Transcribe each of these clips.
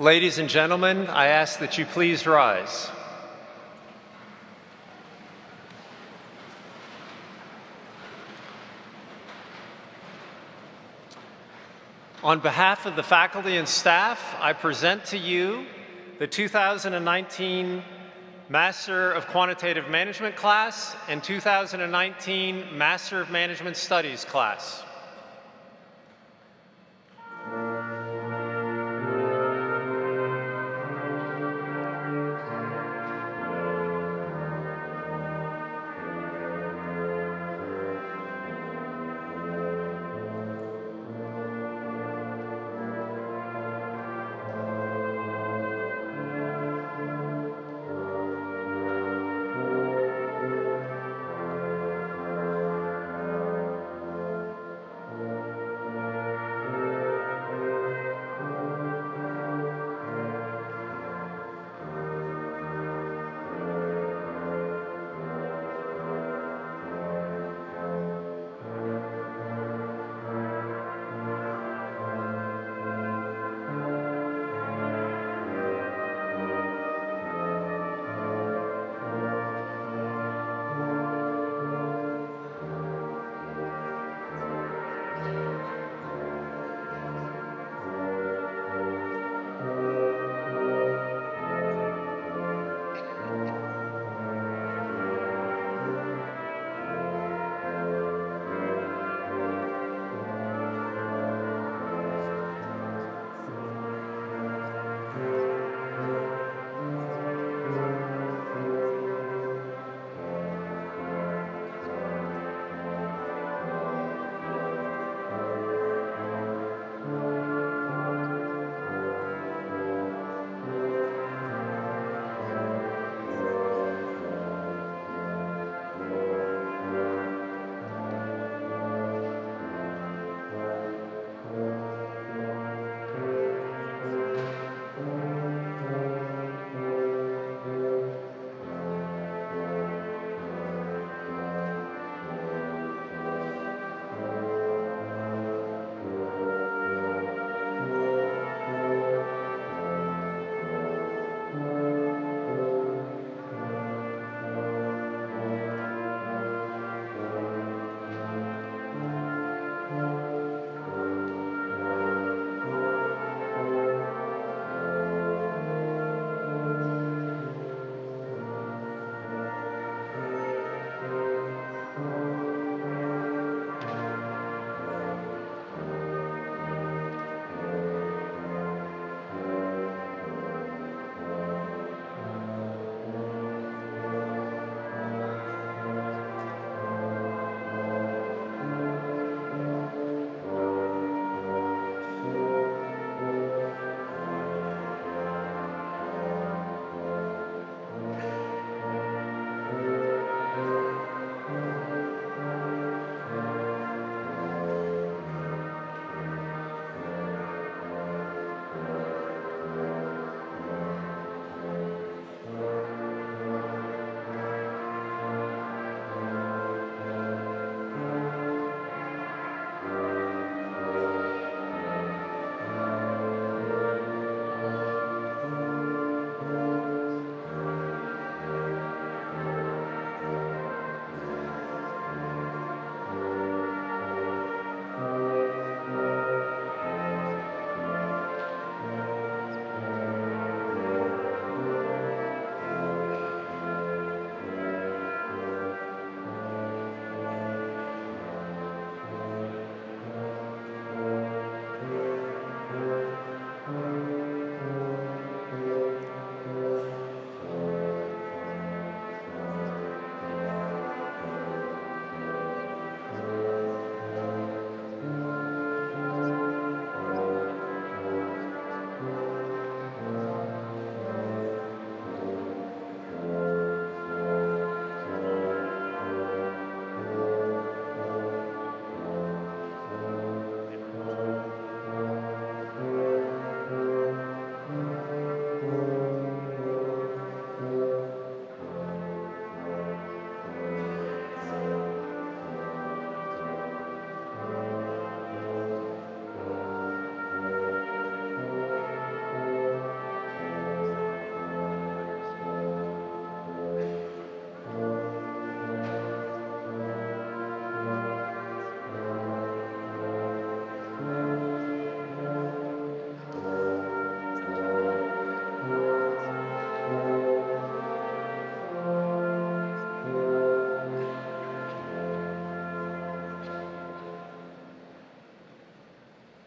Ladies and gentlemen, I ask that you please rise. On behalf of the faculty and staff, I present to you the 2019 Master of Quantitative Management class and 2019 Master of Management Studies class.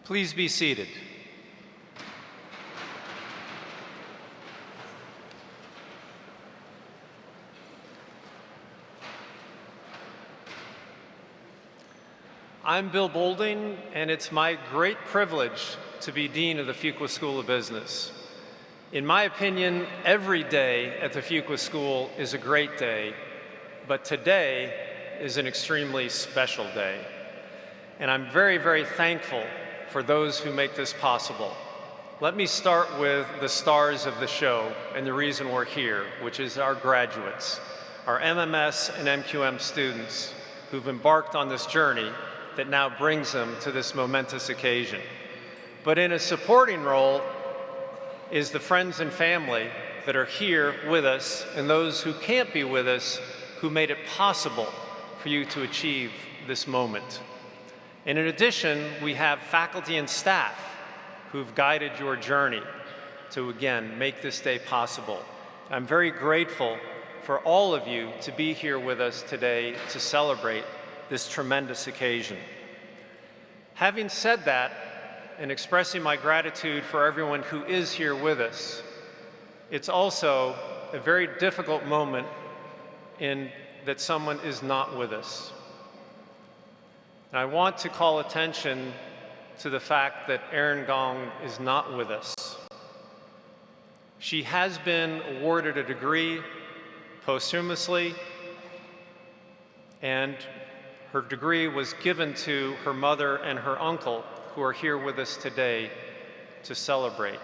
Please be seated. I'm Bill Boulding, and it's my great privilege to be Dean of the Fuqua School of Business. In my opinion, every day at the Fuqua School is a great day, but today is an extremely special day. And I'm very, very thankful for those who make this possible. Let me start with the stars of the show and the reason we're here, which is our graduates, our MMS and MQM students who've embarked on this journey that now brings them to this momentous occasion. But in a supporting role is the friends and family that are here with us and those who can't be with us who made it possible for you to achieve this moment. And in addition, we have faculty and staff who've guided your journey to, again, make this day possible. I'm very grateful for all of you to be here with us today to celebrate this tremendous occasion. Having said that, and expressing my gratitude for everyone who is here with us, it's also a very difficult moment in that someone is not with us. And I want to call attention to the fact that Erin Gong is not with us. She has been awarded a degree posthumously, and her degree was given to her mother and her uncle, who are here with us today to celebrate.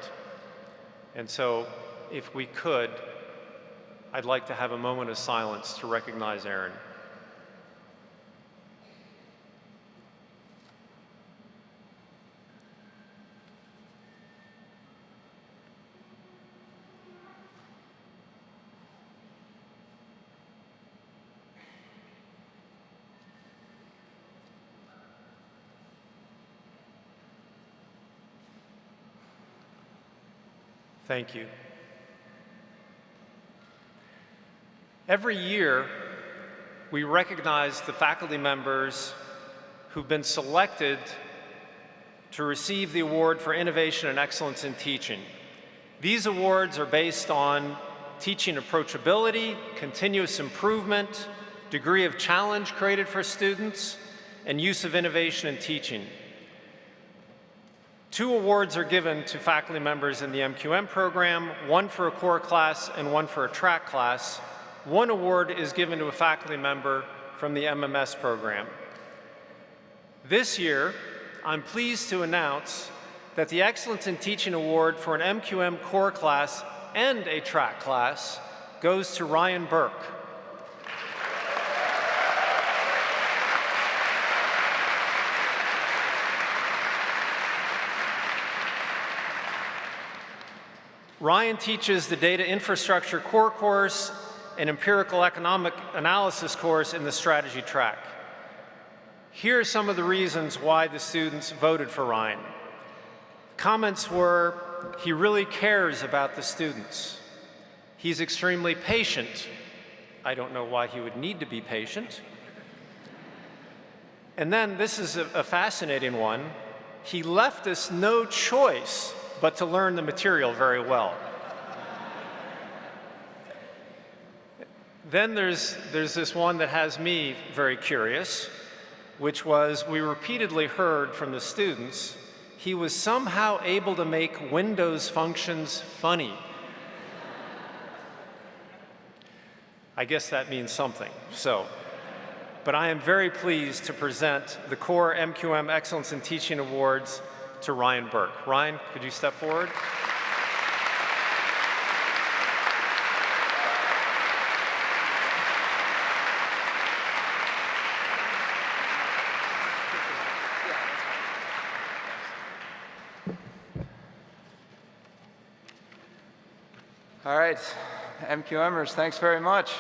And so, if we could, I'd like to have a moment of silence to recognize Erin. Thank you. Every year, we recognize the faculty members who've been selected to receive the Award for Innovation and Excellence in Teaching. These awards are based on teaching approachability, continuous improvement, degree of challenge created for students, and use of innovation in teaching. 2 awards are given to faculty members in the MQM program, 1 for a core class and 1 for a track class. 1 award is given to a faculty member from the MMS program. This year, I'm pleased to announce that the Excellence in Teaching Award for an MQM core class and a track class goes to Ryan Burke. Ryan teaches the Data Infrastructure Core course and Empirical Economic Analysis course in the Strategy track. Here are some of the reasons why the students voted for Ryan. Comments were, he really cares about the students. He's extremely patient. I don't know why he would need to be patient. And then, this is a fascinating one, he left us no choice but to learn the material very well. Then there's this one that has me very curious, which was we repeatedly heard from the students, he was somehow able to make Windows functions funny. I guess that means something, but I am very pleased to present the Core MQM Excellence in Teaching Awards to Ryan Burke. Ryan, could you step forward? All right, MQMers, thanks very much.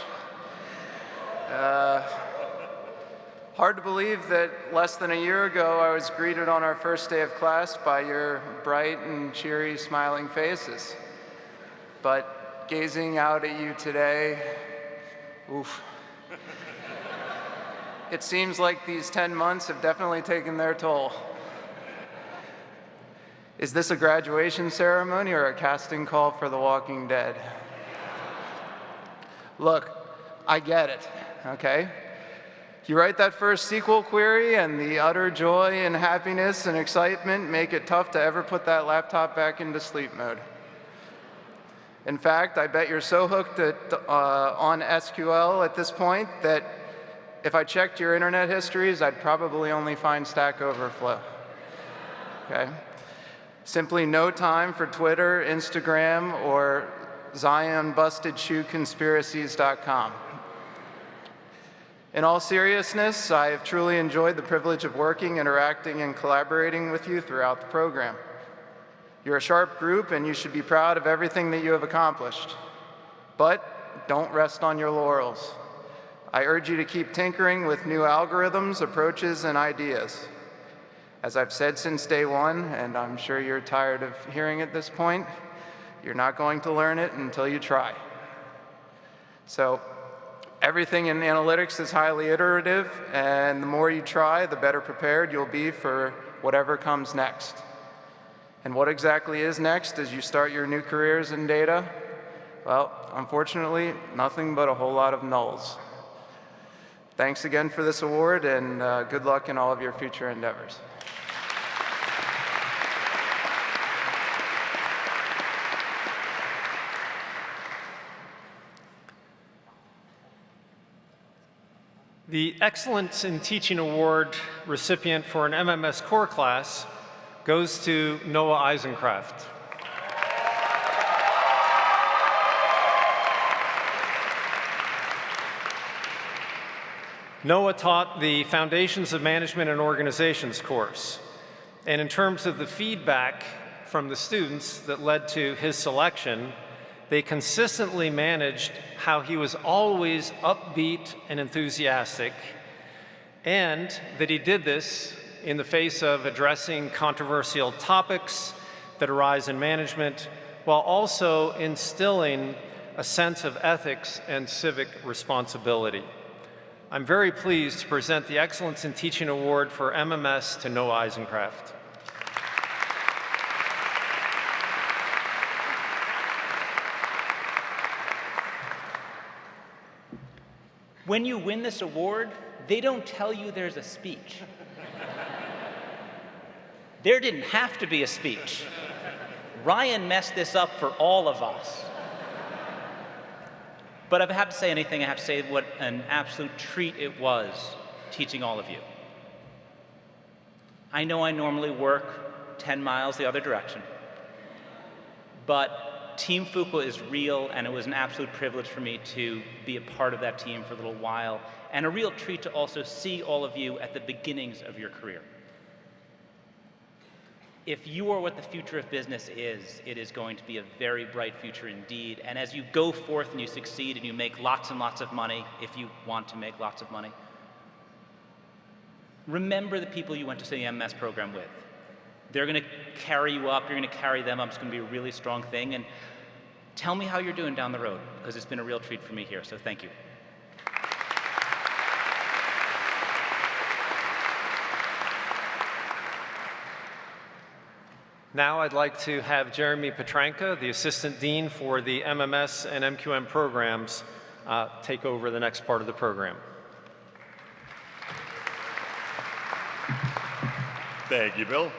Hard to believe that less than a year ago I was greeted on our first day of class by your bright and cheery smiling faces. But gazing out at you today, oof. It seems like these 10 months have definitely taken their toll. Is this a graduation ceremony or a casting call for The Walking Dead? Look, I get it, okay? You write that first SQL query and the utter joy and happiness and excitement make it tough to ever put that laptop back into sleep mode. In fact, I bet you're so hooked on SQL at this point that if I checked your internet histories, I'd probably only find Stack Overflow, okay? Simply no time for Twitter, Instagram, or ZionBustedShoeConspiracies.com. In all seriousness, I have truly enjoyed the privilege of working, interacting, and collaborating with you throughout the program. You're a sharp group, and you should be proud of everything that you have accomplished. But don't rest on your laurels. I urge you to keep tinkering with new algorithms, approaches, and ideas. As I've said since day one, and I'm sure you're tired of hearing at this point, you're not going to learn it until you try. So, everything in analytics is highly iterative, and the more you try, the better prepared you'll be for whatever comes next. And what exactly is next as you start your new careers in data? Well, unfortunately, nothing but a whole lot of nulls. Thanks again for this award, and good luck in all of your future endeavors. The Excellence in Teaching Award recipient for an MMS core class goes to Noah Eisencraft. Noah taught the Foundations of Management and Organizations course. And in terms of the feedback from the students that led to his selection, they consistently managed how he was always upbeat and enthusiastic, and that he did this in the face of addressing controversial topics that arise in management, while also instilling a sense of ethics and civic responsibility. I'm very pleased to present the Excellence in Teaching Award for MMS to Noah Eisencraft. When you win this award, they don't tell you there's a speech. There didn't have to be a speech. Ryan messed this up for all of us. But if I have to say anything, I have to say what an absolute treat it was teaching all of you. I know I normally work 10 miles the other direction, but Team Fuqua is real, and it was an absolute privilege for me to be a part of that team for a little while, and a real treat to also see all of you at the beginnings of your career. If you are what the future of business is, it is going to be a very bright future indeed, and as you go forth and you succeed and you make lots and lots of money, if you want to make lots of money, remember the people you went to the MS program with. They're going to carry you up, you're going to carry them up, it's going to be a really strong thing, and tell me how you're doing down the road, because it's been a real treat for me here, so thank you. Now I'd like to have Jeremy Petranka, the Assistant Dean for the MMS and MQM programs, take over the next part of the program. Thank you, Bill.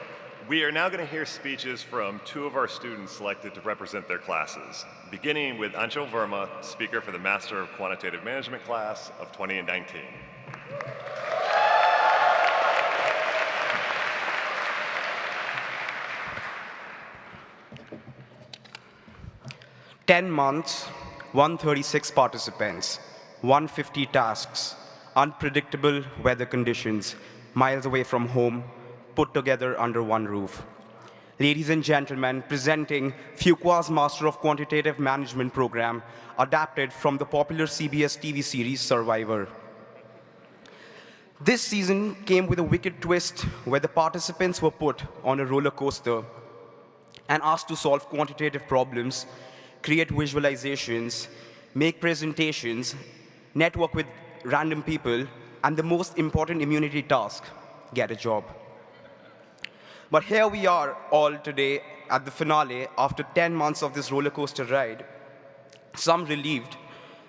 We are now going to hear speeches from two of our students selected to represent their classes, beginning with Anshul Verma, speaker for the Master of Quantitative Management class of 2019. 10 months, 136 participants, 150 tasks, unpredictable weather conditions, miles away from home, put together under one roof. Ladies and gentlemen, presenting Fuqua's Master of Quantitative Management program, adapted from the popular CBS TV series Survivor. This season came with a wicked twist where the participants were put on a roller coaster and asked to solve quantitative problems, create visualizations, make presentations, network with random people, and the most important immunity task, get a job. But here we are all today at the finale after 10 months of this roller coaster ride. Some relieved,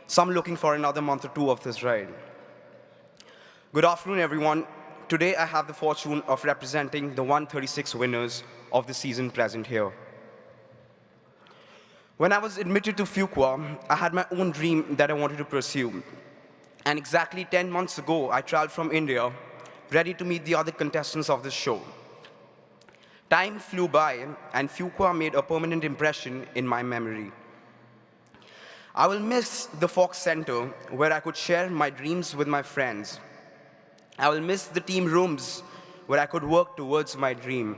some looking for another month or two of this ride. Good afternoon, everyone. Today I have the fortune of representing the 136 winners of the season present here. When I was admitted to Fuqua, I had my own dream that I wanted to pursue. And exactly 10 months ago, I traveled from India, ready to meet the other contestants of this show. Time flew by, and Fuqua made a permanent impression in my memory. I will miss the Fox Center, where I could share my dreams with my friends. I will miss the team rooms, where I could work towards my dream.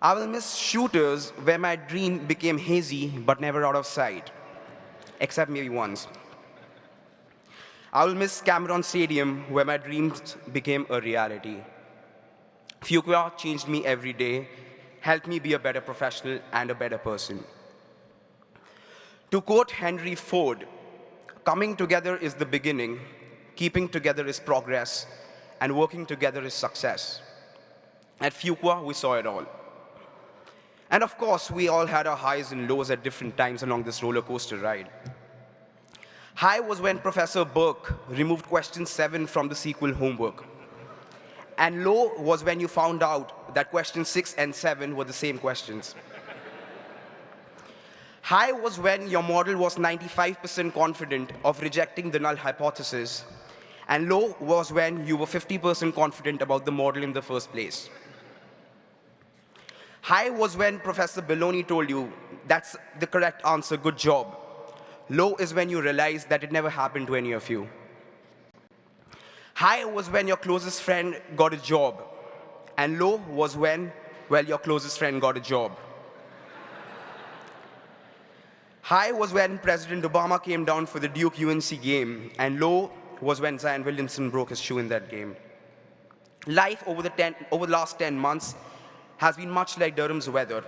I will miss shooters, where my dream became hazy but never out of sight, except maybe once. I will miss Cameron Stadium, where my dreams became a reality. Fuqua changed me every day, helped me be a better professional and a better person. To quote Henry Ford, coming together is the beginning, keeping together is progress, and working together is success. At Fuqua, we saw it all. And of course, we all had our highs and lows at different times along this roller coaster ride. High was when Professor Burke removed question 7 from the sequel homework. And low was when you found out that question 6 and 7 were the same questions. High was when your model was 95% confident of rejecting the null hypothesis. And low was when you were 50% confident about the model in the first place. High was when Professor Belloni told you, that's the correct answer, good job. Low is when you realize that it never happened to any of you. High was when your closest friend got a job. And low was when, well, your closest friend got a job. High was when President Obama came down for the Duke-UNC game. And low was when Zion Williamson broke his shoe in that game. Life over the last 10 months has been much like Durham's weather,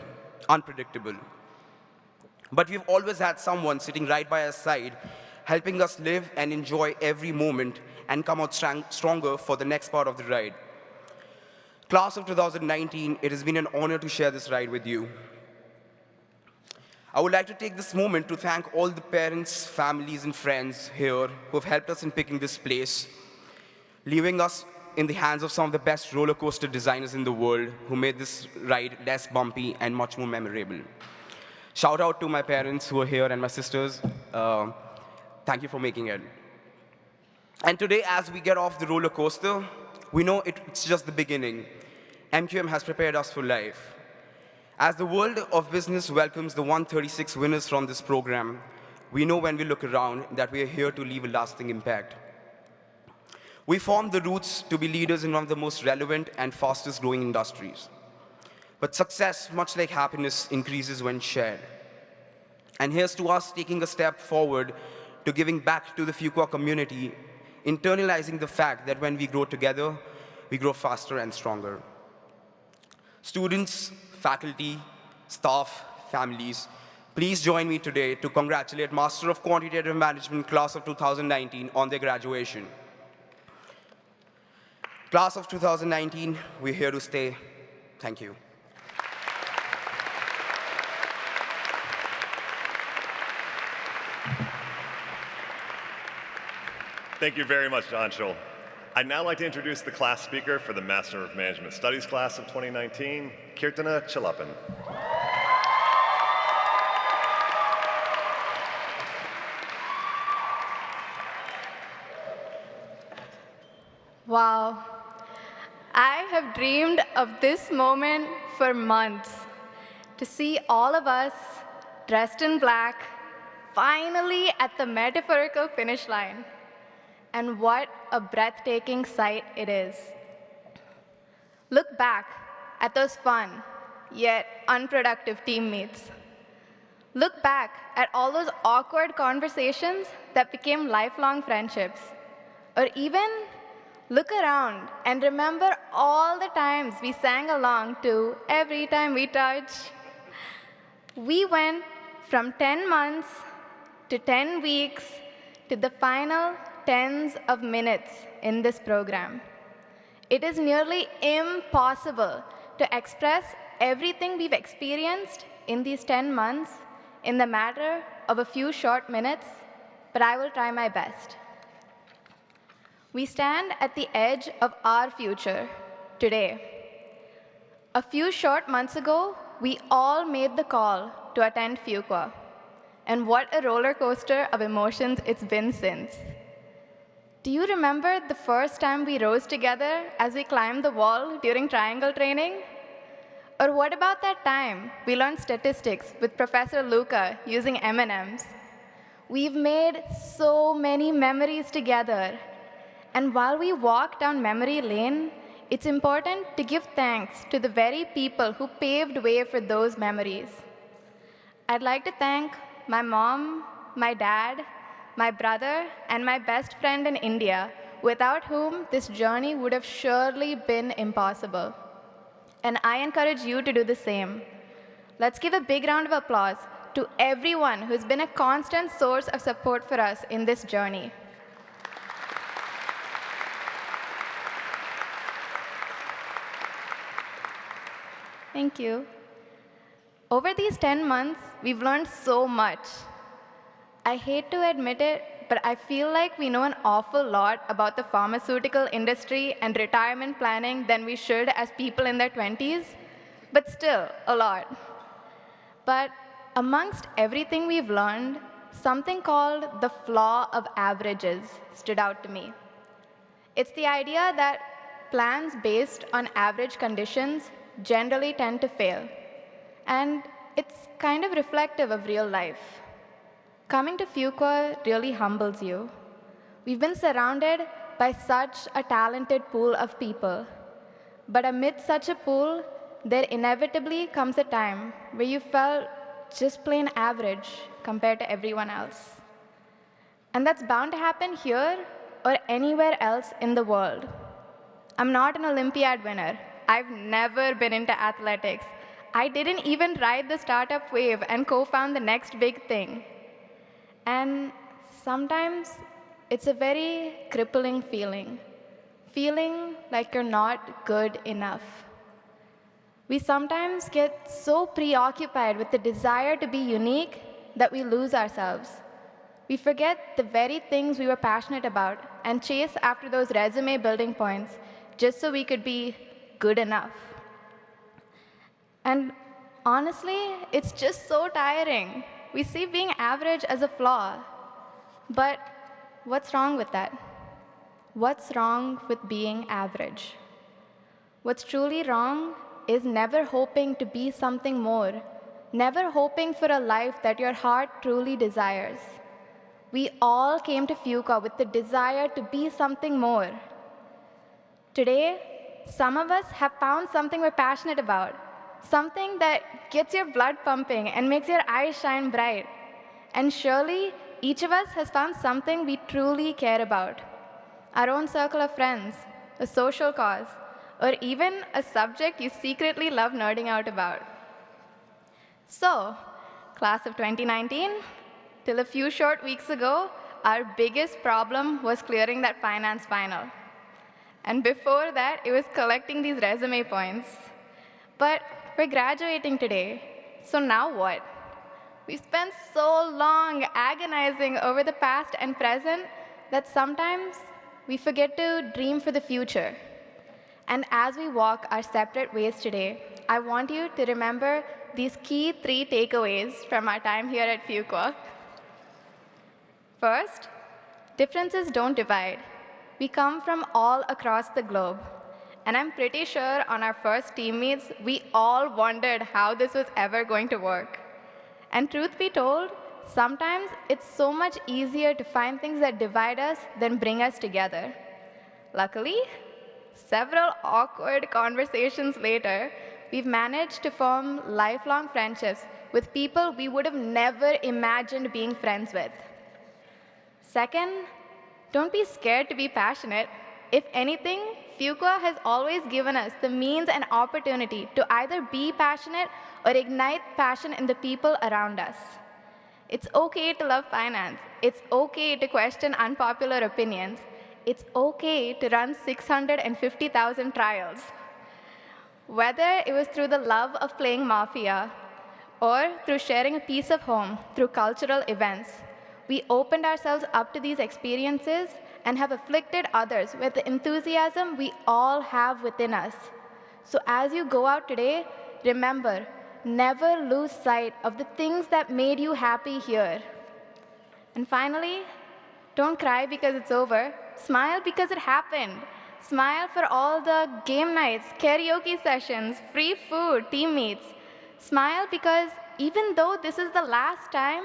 unpredictable. But we've always had someone sitting right by our side, helping us live and enjoy every moment and come out stronger for the next part of the ride. Class of 2019, it has been an honor to share this ride with you. I would like to take this moment to thank all the parents, families, and friends here who have helped us in picking this place, leaving us in the hands of some of the best roller coaster designers in the world who made this ride less bumpy and much more memorable. Shout out to my parents who are here and my sisters. Thank you for making it. And today, as we get off the roller coaster, we know it's just the beginning. MQM has prepared us for life. As the world of business welcomes the 136 winners from this program, we know when we look around that we are here to leave a lasting impact. We formed the roots to be leaders in one of the most relevant and fastest growing industries. But success, much like happiness, increases when shared. And here's to us taking a step forward to giving back to the Fuqua community, internalizing the fact that when we grow together, we grow faster and stronger. Students, faculty, staff, families, please join me today to congratulate Master of Quantitative Management Class of 2019 on their graduation. Class of 2019, we're here to stay. Thank you. Thank you very much, Anshul. I'd now like to introduce the class speaker for the Master of Management Studies class of 2019, Kirtana Chalapan. Wow. I have dreamed of this moment for months. To see all of us dressed in black, finally at the metaphorical finish line. And what a breathtaking sight it is. Look back at those fun, yet unproductive team meets. Look back at all those awkward conversations that became lifelong friendships. Or even look around and remember all the times we sang along to Every Time We Touch. We went from 10 months to 10 weeks to the final tens of minutes in this program. It is nearly impossible to express everything we've experienced in these 10 months in the matter of a few short minutes, but I will try my best. We stand at the edge of our future today. A few short months ago, we all made the call to attend Fuqua. And what a roller coaster of emotions it's been since. Do you remember the first time we rose together as we climbed the wall during triangle training? Or what about that time we learned statistics with Professor Luca using M&Ms? We've made so many memories together. And while we walk down memory lane, it's important to give thanks to the very people who paved way for those memories. I'd like to thank my mom, my dad, my brother, and my best friend in India, without whom this journey would have surely been impossible. And I encourage you to do the same. Let's give a big round of applause to everyone who's been a constant source of support for us in this journey. Thank you. Over these 10 months, we've learned so much. I hate to admit it, but I feel like we know an awful lot about the pharmaceutical industry and retirement planning than we should as people in their 20s, but still, a lot. But amongst everything we've learned, something called the flaw of averages stood out to me. It's the idea that plans based on average conditions generally tend to fail. And it's kind of reflective of real life. Coming to Fuqua really humbles you. We've been surrounded by such a talented pool of people. But amid such a pool, there inevitably comes a time where you felt just plain average compared to everyone else. And that's bound to happen here or anywhere else in the world. I'm not an Olympiad winner. I've never been into athletics. I didn't even ride the startup wave and co-found the next big thing. And sometimes it's a very crippling feeling like you're not good enough. We sometimes get so preoccupied with the desire to be unique that we lose ourselves. We forget the very things we were passionate about and chase after those resume building points just so we could be good enough. And honestly, it's just so tiring. We see being average as a flaw. But what's wrong with that? What's wrong with being average? What's truly wrong is never hoping to be something more, never hoping for a life that your heart truly desires. We all came to Fuqua with the desire to be something more. Today, some of us have found something we're passionate about, something that gets your blood pumping and makes your eyes shine bright. And surely, each of us has found something we truly care about. Our own circle of friends, a social cause, or even a subject you secretly love nerding out about. So, class of 2019, till a few short weeks ago, our biggest problem was clearing that finance final. And before that, it was collecting these resume points. But we're graduating today, so now what? We've spent so long agonizing over the past and present that sometimes we forget to dream for the future. And as we walk our separate ways today, I want you to remember these key 3 takeaways from our time here at Fuqua. First, differences don't divide. We come from all across the globe. And I'm pretty sure on our first team meets, we all wondered how this was ever going to work. And truth be told, sometimes it's so much easier to find things that divide us than bring us together. Luckily, several awkward conversations later, we've managed to form lifelong friendships with people we would have never imagined being friends with. Second, don't be scared to be passionate. If anything, Fuqua has always given us the means and opportunity to either be passionate or ignite passion in the people around us. It's okay to love finance. It's okay to question unpopular opinions. It's okay to run 650,000 trials. Whether it was through the love of playing Mafia or through sharing a piece of home through cultural events, we opened ourselves up to these experiences and have afflicted others with the enthusiasm we all have within us. So as you go out today, remember, never lose sight of the things that made you happy here. And finally, don't cry because it's over. Smile because it happened. Smile for all the game nights, karaoke sessions, free food, team meets. Smile because even though this is the last time,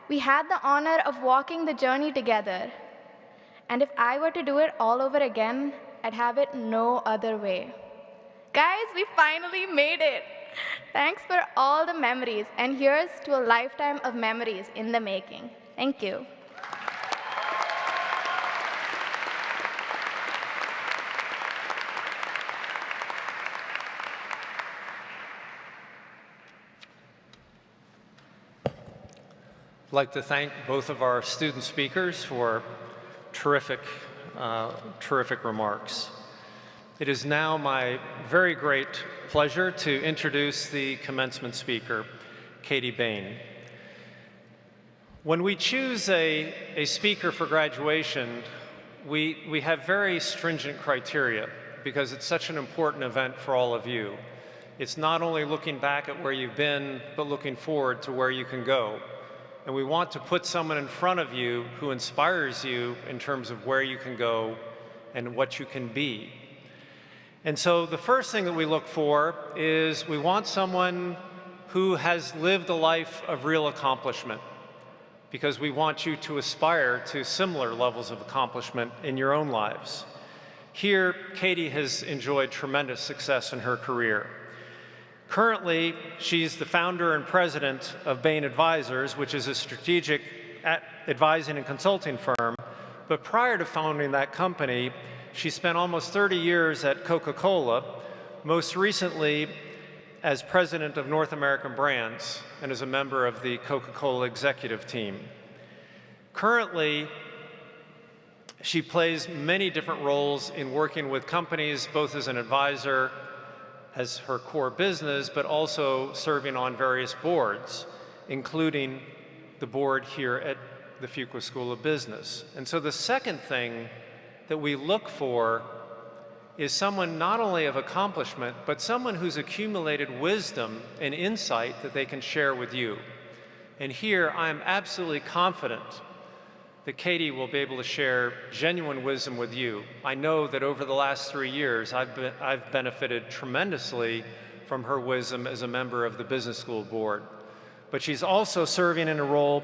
we had the honor of walking the journey together. And if I were to do it all over again, I'd have it no other way. Guys, we finally made it. Thanks for all the memories, and here's to a lifetime of memories in the making. Thank you. I'd like to thank both of our student speakers for terrific remarks. It is now my very great pleasure to introduce the commencement speaker, Katie Bain. When we choose a speaker for graduation, we have very stringent criteria because it's such an important event for all of you. It's not only looking back at where you've been, but looking forward to where you can go. And we want to put someone in front of you who inspires you in terms of where you can go and what you can be. And so the first thing that we look for is we want someone who has lived a life of real accomplishment, because we want you to aspire to similar levels of accomplishment in your own lives. Here, Katie has enjoyed tremendous success in her career. Currently, she's the founder and president of Bain Advisors, which is a strategic advising and consulting firm. But prior to founding that company, she spent almost 30 years at Coca-Cola, most recently as president of North American Brands and as a member of the Coca-Cola executive team. Currently, she plays many different roles in working with companies, both as an advisor, as her core business, but also serving on various boards, including the board here at the Fuqua School of Business. And so the second thing that we look for is someone not only of accomplishment, but someone who's accumulated wisdom and insight that they can share with you. And here, I am absolutely confident that Katie will be able to share genuine wisdom with you. I know that over the last 3 years, I've benefited tremendously from her wisdom as a member of the Business School Board. But she's also serving in a role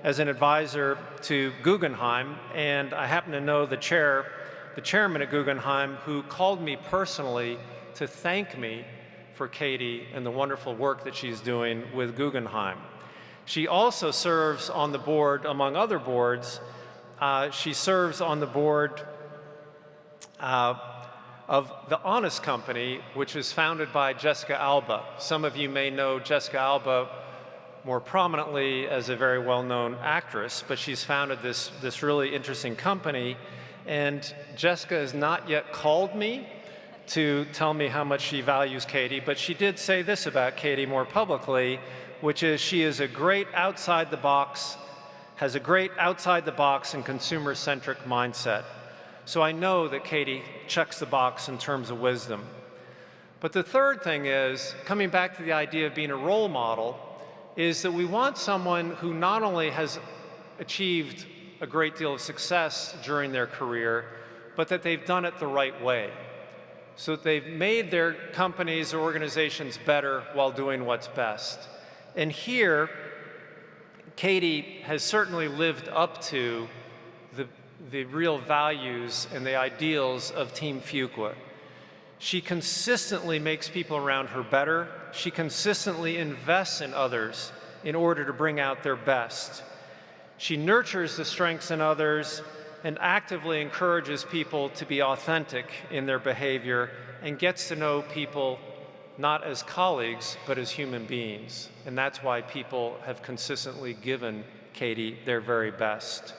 as an advisor to Guggenheim, and I happen to know the chairman at Guggenheim, who called me personally to thank me for Katie and the wonderful work that she's doing with Guggenheim. She also serves on the board, among other boards. She serves on the board of The Honest Company, which is founded by Jessica Alba. Some of you may know Jessica Alba more prominently as a very well-known actress, but she's founded this really interesting company. And Jessica has not yet called me to tell me how much she values Katie, but she did say this about Katie more publicly, which is she is a great outside-the-box, has a great outside-the-box and consumer-centric mindset. So I know that Katie checks the box in terms of wisdom. But the third thing is, coming back to the idea of being a role model, is that we want someone who not only has achieved a great deal of success during their career, but that they've done it the right way. So that they've made their companies or organizations better while doing what's best. And here, Katie has certainly lived up to the real values and the ideals of Team Fuqua. She consistently makes people around her better. She consistently invests in others in order to bring out their best. She nurtures the strengths in others and actively encourages people to be authentic in their behavior and gets to know people not as colleagues, but as human beings. And that's why people have consistently given Katie their very best.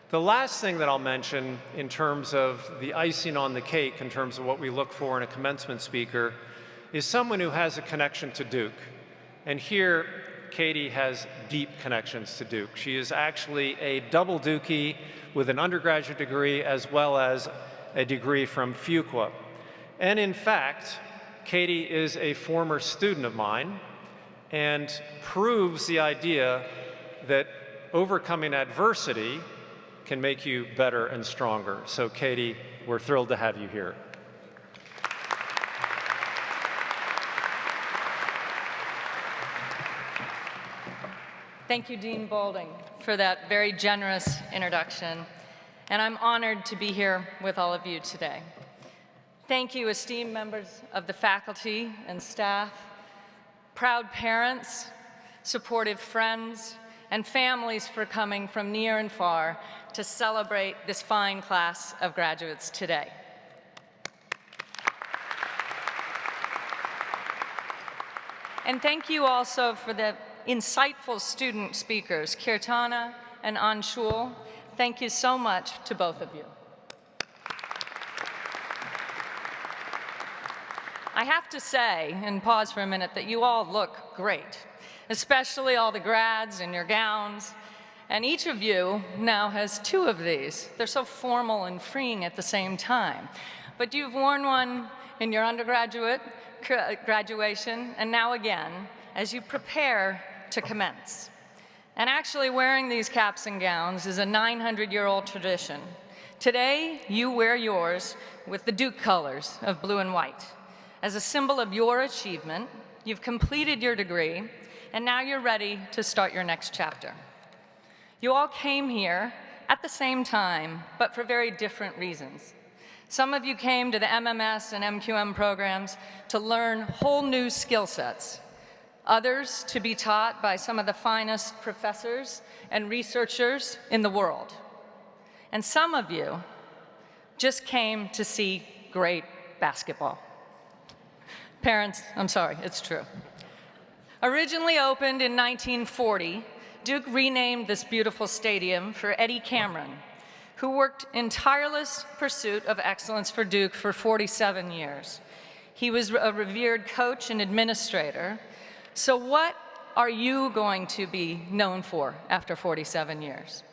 The last thing that I'll mention in terms of the icing on the cake, in terms of what we look for in a commencement speaker, is someone who has a connection to Duke. And here, Katie has deep connections to Duke. She is actually a double Dukey with an undergraduate degree as well as a degree from Fuqua. And in fact, Katie is a former student of mine and proves the idea that overcoming adversity can make you better and stronger. So Katie, we're thrilled to have you here. Thank you, Dean Boulding, for that very generous introduction. And I'm honored to be here with all of you today. Thank you, esteemed members of the faculty and staff, proud parents, supportive friends, and families for coming from near and far to celebrate this fine class of graduates today. And thank you also for the insightful student speakers, Kirtana and Anshul. Thank you so much to both of you. I have to say, and pause for a minute, that you all look great, especially all the grads in your gowns. And each of you now has 2 of these. They're so formal and freeing at the same time. But you've worn one in your undergraduate graduation, and now again, as you prepare to commence. And actually wearing these caps and gowns is a 900-year-old tradition. Today, you wear yours with the Duke colors of blue and white. As a symbol of your achievement, you've completed your degree, and now you're ready to start your next chapter. You all came here at the same time, but for very different reasons. Some of you came to the MMS and MQM programs to learn whole new skill sets. Others to be taught by some of the finest professors and researchers in the world. And some of you just came to see great basketball. Parents, I'm sorry, it's true. Originally opened in 1940, Duke renamed this beautiful stadium for Eddie Cameron, who worked in tireless pursuit of excellence for Duke for 47 years. He was a revered coach and administrator. So what are you going to be known for after 47 years?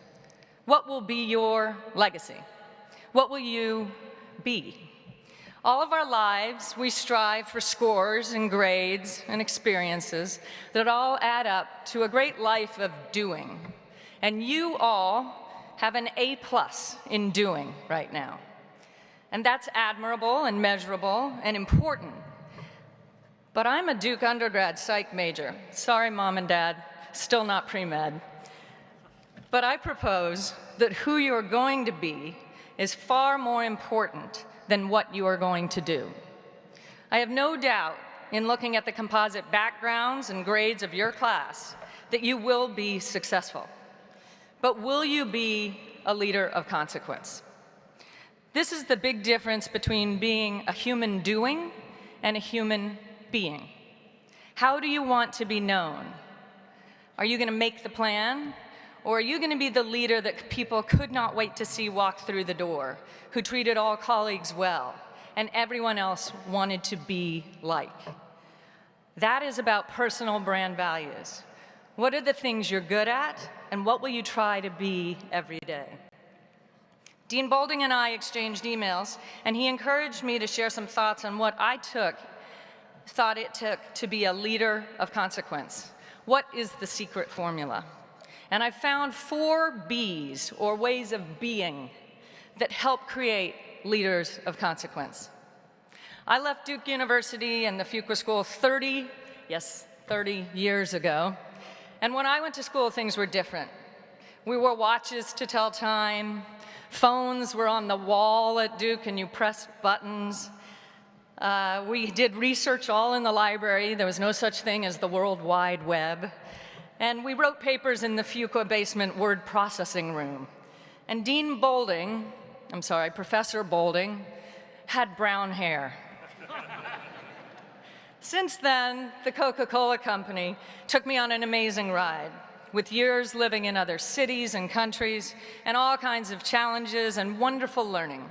What will be your legacy? What will you be? All of our lives, we strive for scores and grades and experiences that all add up to a great life of doing. And you all have an A+ in doing right now. And that's admirable and measurable and important. But I'm a Duke undergrad psych major. Sorry, Mom and Dad, still not pre-med. But I propose that who you're going to be is far more important than what you are going to do. I have no doubt in looking at the composite backgrounds and grades of your class that you will be successful. But will you be a leader of consequence? This is the big difference between being a human doing and a human being. How do you want to be known? Are you going to make the plan? Or are you going to be the leader that people could not wait to see walk through the door, who treated all colleagues well, and everyone else wanted to be like? That is about personal brand values. What are the things you're good at, and what will you try to be every day? Dean Boulding and I exchanged emails, and he encouraged me to share some thoughts on what I thought it took to be a leader of consequence. What is the secret formula? And I found 4 B's, or ways of being, that help create leaders of consequence. I left Duke University and the Fuqua School 30 years ago. And when I went to school, things were different. We wore watches to tell time. Phones were on the wall at Duke, and you pressed buttons. We did research all in the library. There was no such thing as the World Wide Web. And we wrote papers in the Fuqua basement word processing room. And Professor Boulding, had brown hair. Since then, the Coca-Cola Company took me on an amazing ride, with years living in other cities and countries, and all kinds of challenges and wonderful learning.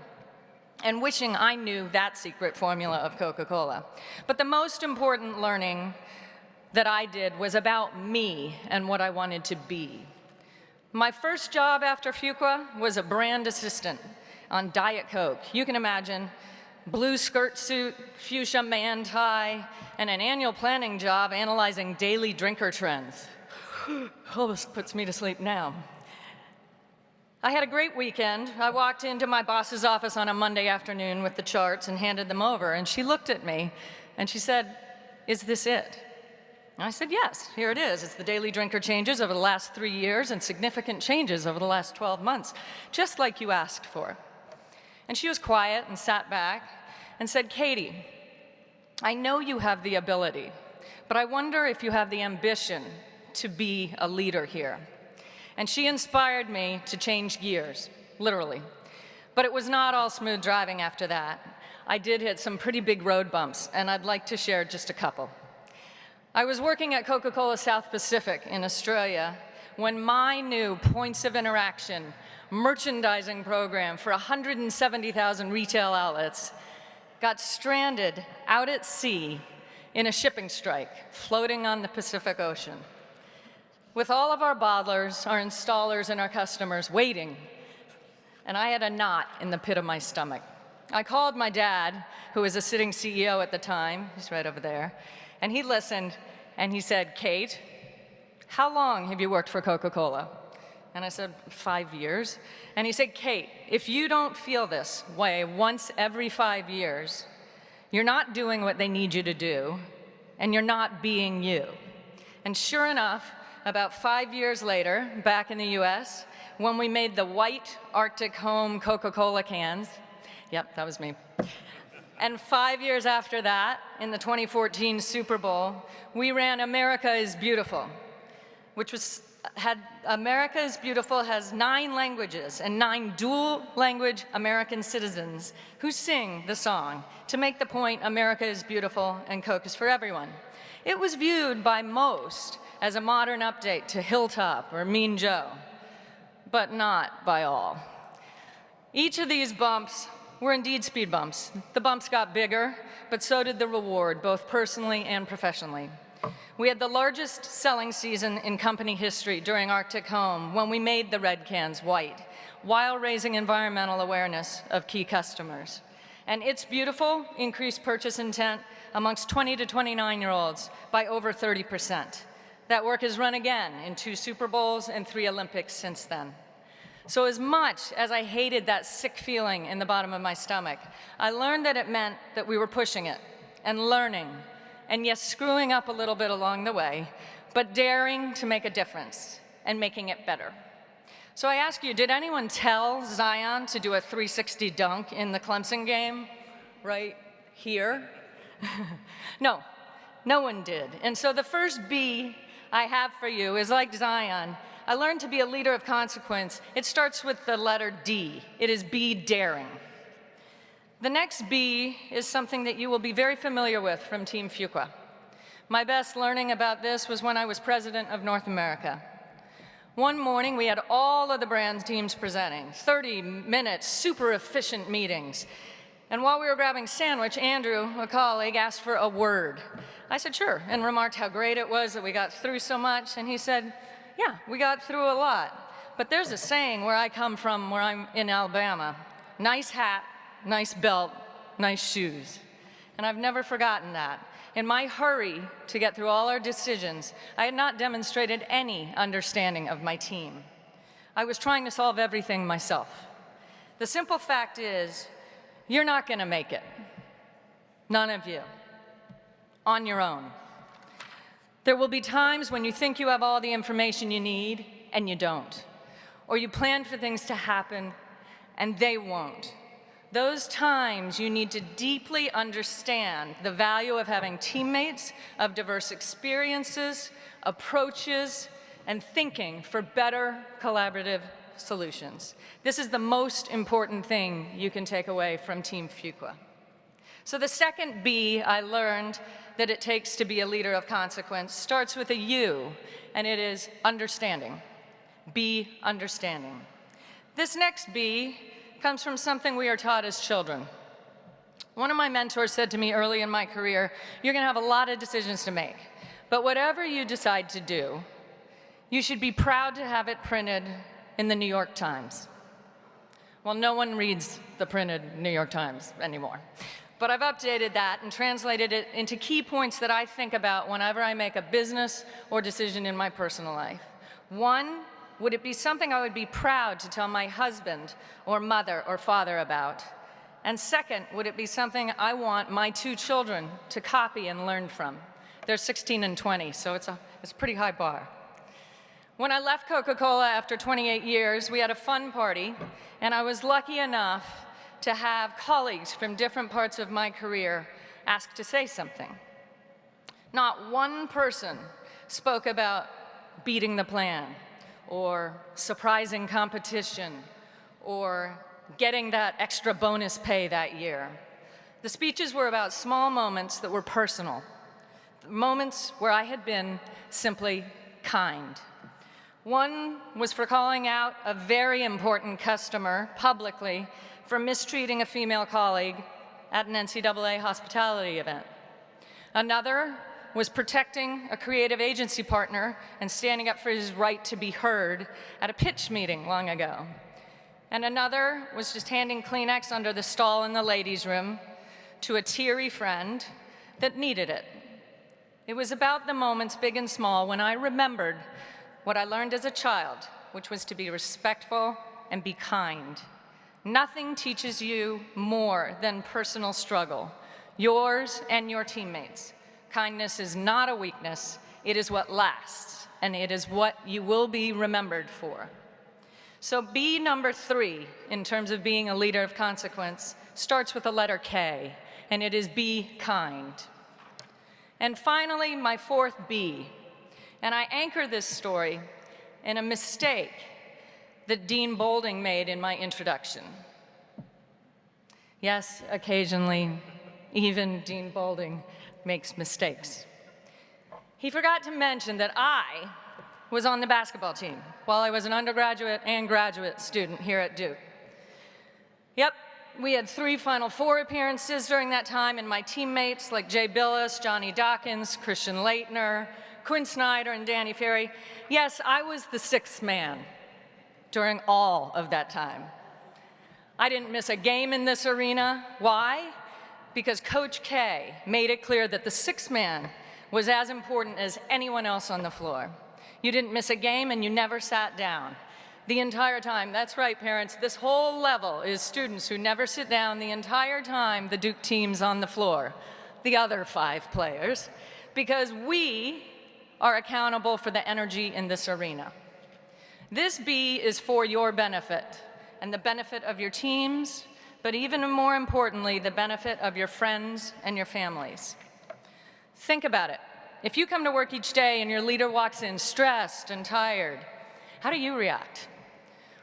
and wishing I knew that secret formula of Coca-Cola. But the most important learning that I did was about me and what I wanted to be. My first job after Fuqua was a brand assistant on Diet Coke. You can imagine, blue skirt suit, fuchsia man tie, and an annual planning job analyzing daily drinker trends. Almost puts me to sleep now. I had a great weekend. I walked into my boss's office on a Monday afternoon with the charts and handed them over, and she looked at me and she said, "Is this it?" And I said, "Yes, here it is. It's the daily drinker changes over the last 3 years and significant changes over the last 12 months, just like you asked for." And she was quiet and sat back and said, "Katie, I know you have the ability, but I wonder if you have the ambition to be a leader here." And she inspired me to change gears, literally. But it was not all smooth driving after that. I did hit some pretty big road bumps, and I'd like to share just a couple. I was working at Coca-Cola South Pacific in Australia when my new points of interaction merchandising program for 170,000 retail outlets got stranded out at sea in a shipping strike floating on the Pacific Ocean. With all of our bottlers, our installers, and our customers waiting, and I had a knot in the pit of my stomach. I called my dad, who was a sitting CEO at the time, he's right over there, and he listened, and he said, "Kate, how long have you worked for Coca-Cola?" And I said, 5 years. And he said, "Kate, if you don't feel this way once every 5 years, you're not doing what they need you to do, and you're not being you." And sure enough, about 5 years later, back in the US, when we made the white Arctic Home Coca-Cola cans, yep, that was me. And 5 years after that, in the 2014 Super Bowl, we ran America is Beautiful, which had America is Beautiful has 9 languages and 9 dual language American citizens who sing the song to make the point America is beautiful and Coke is for everyone. It was viewed by most as a modern update to Hilltop or Mean Joe, but not by all. Each of these bumps were indeed speed bumps. The bumps got bigger, but so did the reward, both personally and professionally. We had the largest selling season in company history during Arctic Home when we made the red cans white, while raising environmental awareness of key customers. And It's Beautiful increased purchase intent amongst 20 to 29-year-olds by over 30%. That work has run again in 2 Super Bowls and 3 Olympics since then. So as much as I hated that sick feeling in the bottom of my stomach, I learned that it meant that we were pushing it and learning, and yes, screwing up a little bit along the way, but daring to make a difference and making it better. So I ask you, did anyone tell Zion to do a 360 dunk in the Clemson game right here? No, no one did. And so the first B I have for you is like Zion. I learned to be a leader of consequence. It starts with the letter D. It is be daring. The next B is something that you will be very familiar with from Team Fuqua. My best learning about this was when I was president of North America. One morning, we had all of the brand teams presenting, 30-minute, super efficient meetings. And while we were grabbing sandwich, Andrew, a colleague, asked for a word. I said, sure, and remarked how great it was that we got through so much. And he said, yeah, we got through a lot. But there's a saying where I come from, where I'm in Alabama, nice hat, nice belt, nice shoes. And I've never forgotten that. In my hurry to get through all our decisions, I had not demonstrated any understanding of my team. I was trying to solve everything myself. The simple fact is, you're not going to make it. None of you. On your own. There will be times when you think you have all the information you need, and you don't. Or you plan for things to happen, and they won't. Those times you need to deeply understand the value of having teammates of diverse experiences, approaches, and thinking for better collaborative solutions. This is the most important thing you can take away from Team Fuqua. So the second B I learned that it takes to be a leader of consequence starts with a U, and it is understanding. Be understanding. This next B comes from something we are taught as children. One of my mentors said to me early in my career, you're going to have a lot of decisions to make, but whatever you decide to do, you should be proud to have it printed in the New York Times. Well, no one reads the printed New York Times anymore. But I've updated that and translated it into key points that I think about whenever I make a business or decision in my personal life. One, would it be something I would be proud to tell my husband or mother or father about? And second, would it be something I want my 2 children to copy and learn from? They're 16 and 20, so it's a pretty high bar. When I left Coca-Cola after 28 years, we had a fun party, and I was lucky enough to have colleagues from different parts of my career ask to say something. Not one person spoke about beating the plan, or surprising competition, or getting that extra bonus pay that year. The speeches were about small moments that were personal, moments where I had been simply kind. One was for calling out a very important customer publicly for mistreating a female colleague at an NCAA hospitality event. Another was protecting a creative agency partner and standing up for his right to be heard at a pitch meeting long ago. And another was just handing Kleenex under the stall in the ladies' room to a teary friend that needed it. It was about the moments, big and small, when I remembered what I learned as a child, which was to be respectful and be kind. Nothing teaches you more than personal struggle, yours and your teammates. Kindness is not a weakness, it is what lasts, and it is what you will be remembered for. So B number 3, in terms of being a leader of consequence, starts with the letter K, and it is be kind. And finally, my 4th B, and I anchor this story in a mistake that Dean Boulding made in my introduction. Yes, occasionally, even Dean Boulding makes mistakes. He forgot to mention that I was on the basketball team while I was an undergraduate and graduate student here at Duke. Yep, we had 3 Final Four appearances during that time, and my teammates like Jay Billis, Johnny Dawkins, Christian Leitner, Quinn Snyder, and Danny Ferry. Yes, I was the 6th man during all of that time. I didn't miss a game in this arena. Why? Because Coach K made it clear that the 6th man was as important as anyone else on the floor. You didn't miss a game and you never sat down. The entire time, that's right, parents, this whole level is students who never sit down the entire time the Duke team's on the floor, the other 5 players, because we are accountable for the energy in this arena. This B is for your benefit and the benefit of your teams, but even more importantly, the benefit of your friends and your families. Think about it. If you come to work each day and your leader walks in stressed and tired, how do you react?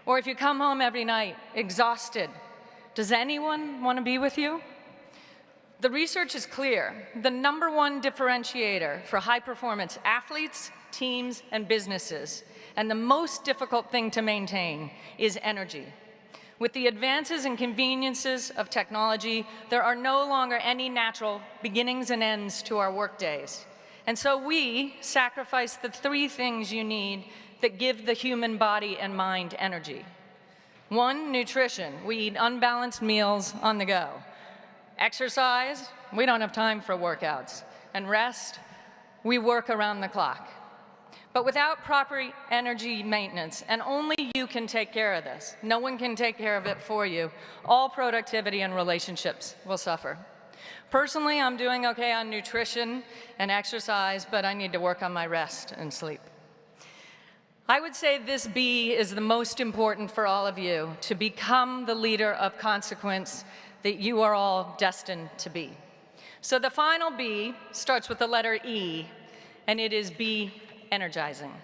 Or if you come home every night exhausted, does anyone want to be with you? The research is clear. The #1 differentiator for high-performance athletes, teams, and businesses, and the most difficult thing to maintain, is energy. With the advances and conveniences of technology, there are no longer any natural beginnings and ends to our workdays. And so we sacrifice the 3 things you need that give the human body and mind energy. 1, nutrition. We eat unbalanced meals on the go. Exercise, we don't have time for workouts. And rest, we work around the clock. But without proper energy maintenance, and only you can take care of this, no one can take care of it for you, all productivity and relationships will suffer. Personally, I'm doing okay on nutrition and exercise, but I need to work on my rest and sleep. I would say this B is the most important for all of you, to become the leader of consequence that you are all destined to be. So the final B starts with the letter E, and it is be energizing.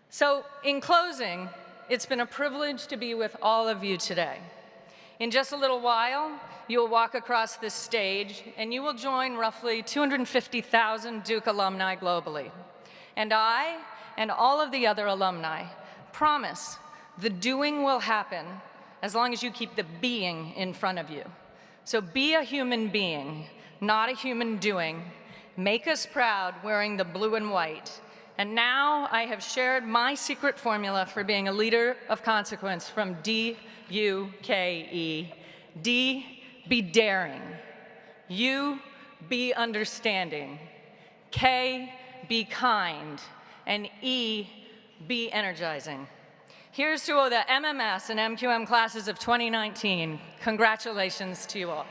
So in closing, it's been a privilege to be with all of you today. In just a little while, you'll walk across this stage and you will join roughly 250,000 Duke alumni globally. And I and all of the other alumni promise the doing will happen as long as you keep the being in front of you. So be a human being, not a human doing. Make us proud wearing the blue and white. And now I have shared my secret formula for being a leader of consequence from D-U-K-E. D, be daring. U, be understanding. K, be kind. And E, be energizing. Here's to all the MMS and MQM classes of 2019. Congratulations to you all.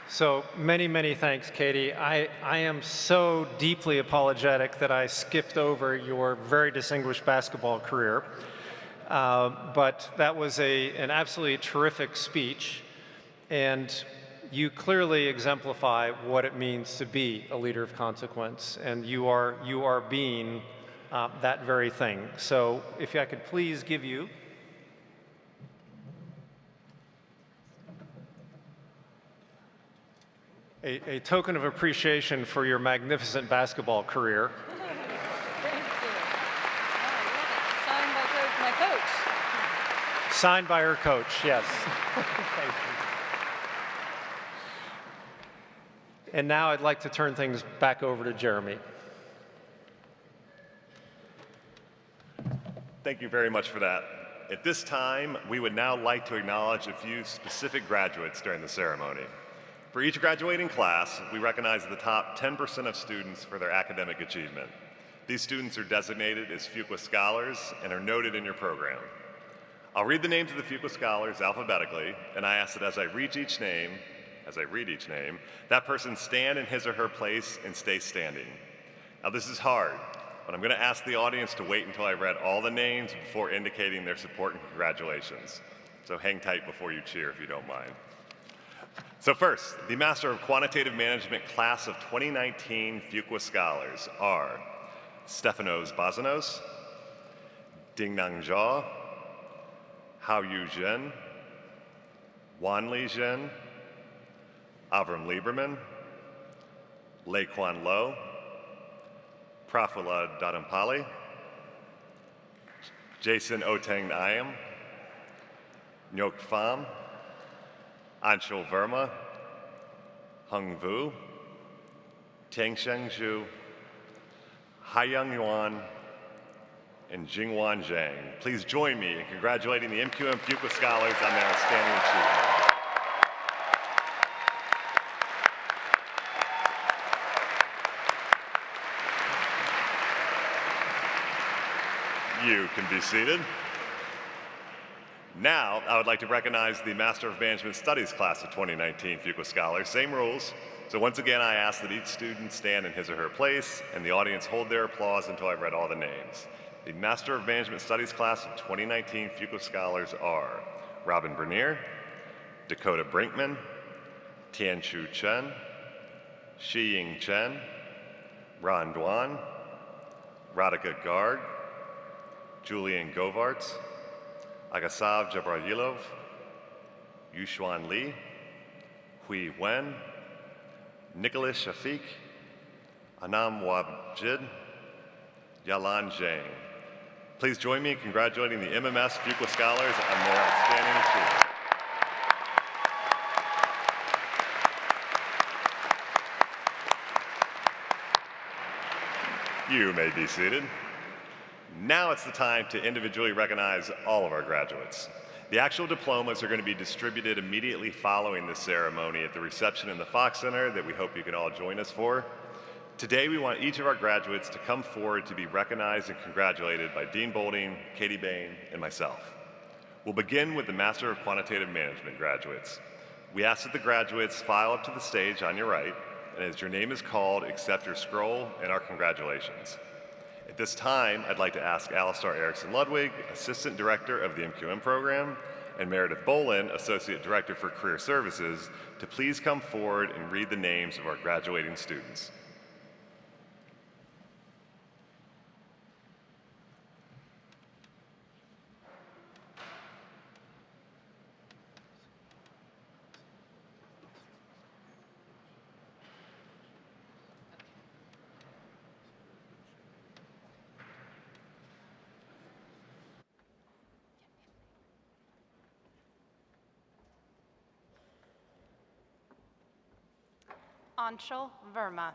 So many, many thanks, Katie. I am so deeply apologetic that I skipped over your very distinguished basketball career. But that was an absolutely terrific speech, and you clearly exemplify what it means to be a leader of consequence, and you are being that very thing. So if I could please give you a token of appreciation for your magnificent basketball career. Thank you. Oh, I love it. Signed by my coach. Signed by her coach, yes. Thank you. And now I'd like to turn things back over to Jeremy. Thank you very much for that. At this time, we would now like to acknowledge a few specific graduates during the ceremony. For each graduating class, we recognize the top 10% of students for their academic achievement. These students are designated as Fuqua Scholars and are noted in your program. I'll read the names of the Fuqua Scholars alphabetically, and I ask that as I read each name, that person stand in his or her place and stay standing. Now this is hard, but I'm going to ask the audience to wait until I've read all the names before indicating their support and congratulations. So hang tight before you cheer if you don't mind. So first, the Master of Quantitative Management Class of 2019 Fuqua Scholars are Stefanos Bazanos, Dingnang Zhao, Haoyu Zhen, Wanli Zhen, Avram Lieberman, Leiquan Lo, Prafula Dadampali, Jason Oteng Ayam, Nyok Pham, Anshul Verma, Hung Vu, Tiansheng Zhu, Haiyang Yuan, and Jingwan Zhang. Please join me in congratulating the MQM Fuqua Scholars on their outstanding achievement. You can be seated. Now, I would like to recognize the Master of Management Studies class of 2019 Fuqua Scholars. Same rules. So once again, I ask that each student stand in his or her place and the audience hold their applause until I've read all the names. The Master of Management Studies class of 2019 Fuqua Scholars are Robin Bernier, Dakota Brinkman, Tianchu Chen, Shiying Chen, Ron Duan, Radhika Garg, Julian Govarts, Agasav Jabrayilov, Yushuan Li, Hui Wen, Nicholas Shafiq, Anam Wabjid, Yalan Zhang. Please join me in congratulating the MMS Fuqua Scholars on their outstanding achievement. You may be seated. Now it's the time to individually recognize all of our graduates. The actual diplomas are going to be distributed immediately following this ceremony at the reception in the Fox Center that we hope you can all join us for. Today we want each of our graduates to come forward to be recognized and congratulated by Dean Bolding, Katie Bain, and myself. We'll begin with the Master of Quantitative Management graduates. We ask that the graduates file up to the stage on your right, and as your name is called, accept your scroll and our congratulations. At this time, I'd like to ask Alistar Erickson Ludwig, Assistant Director of the MQM program, and Meredith Bolin, Associate Director for Career Services, to please come forward and read the names of our graduating students. Anshul Verma.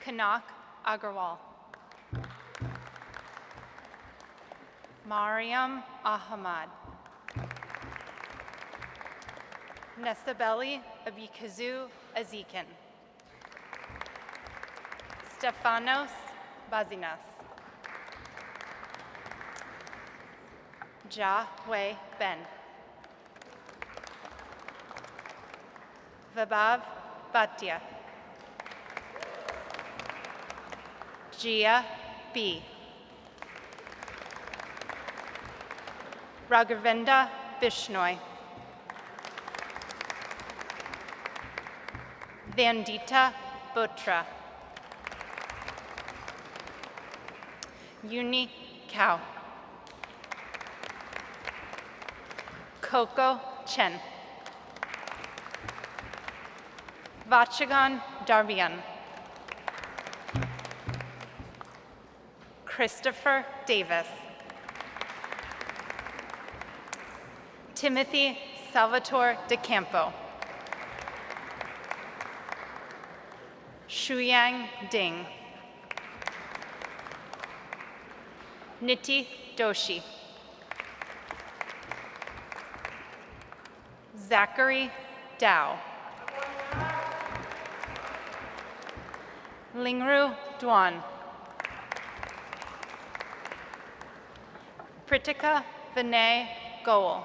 Kanak Agarwal. Mariam Ahmad. Nestabeli Abikazu Azikin. Stefanos Bazinas. Wei Ben. Vabav Bhatia. Jia B. Raghavendra Bishnoi. Vandita Botra. Uni Cow. Coco Chen. Vachagan Darbian. Christopher Davis. Timothy Salvatore De Campo. Shuyang Ding. Niti Doshi. Zachary Dow. Lingru Duan. Pritika Vinay Goel.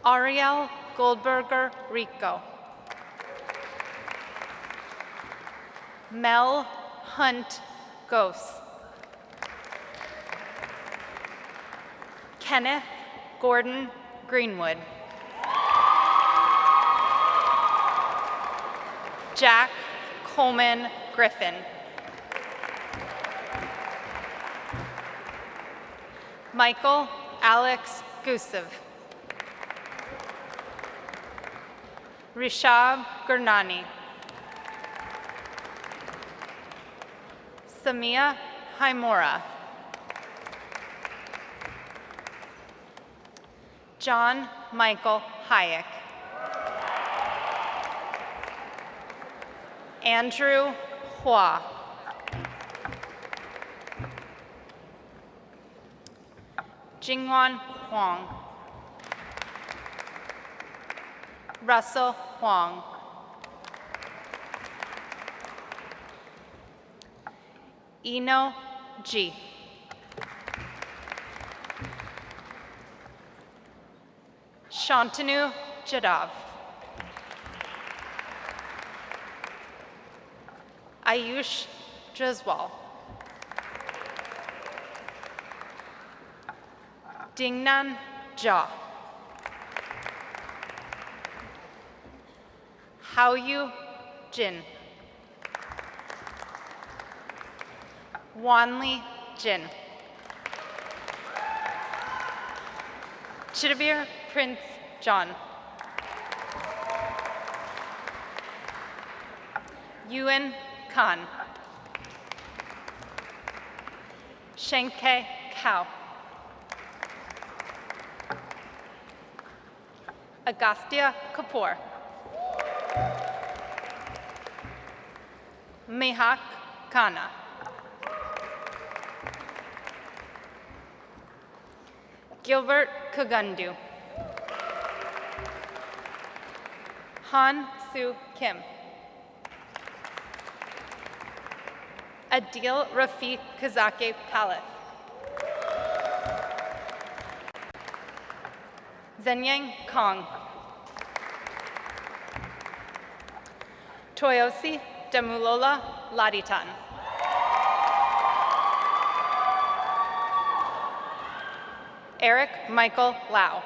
Ariel Goldberger Rico. Mel Hunt Gose. Kenneth Gordon Greenwood. Jack Coleman Griffin. Michael Alex Gusev. Rishab Gurnani. Samia Haimora. John Michael Hayek. Andrew Hua. Jingwan Huang. Russell Huang. Eno G. Shantanu Jadhav. Ayush Jaswal. Dingnan Jha. Haoyu Jin. Wanli Jin. Chidavir Prince John. Yuan Khan. Shenke Kao. Agastya Kapoor. Mehak Khanna. Gilbert Kagundu. Han Soo Kim. Adil Rafiq Kazake Palith. Zenyang Kong. Toyosi Damulola Laditan. Eric Michael Lau.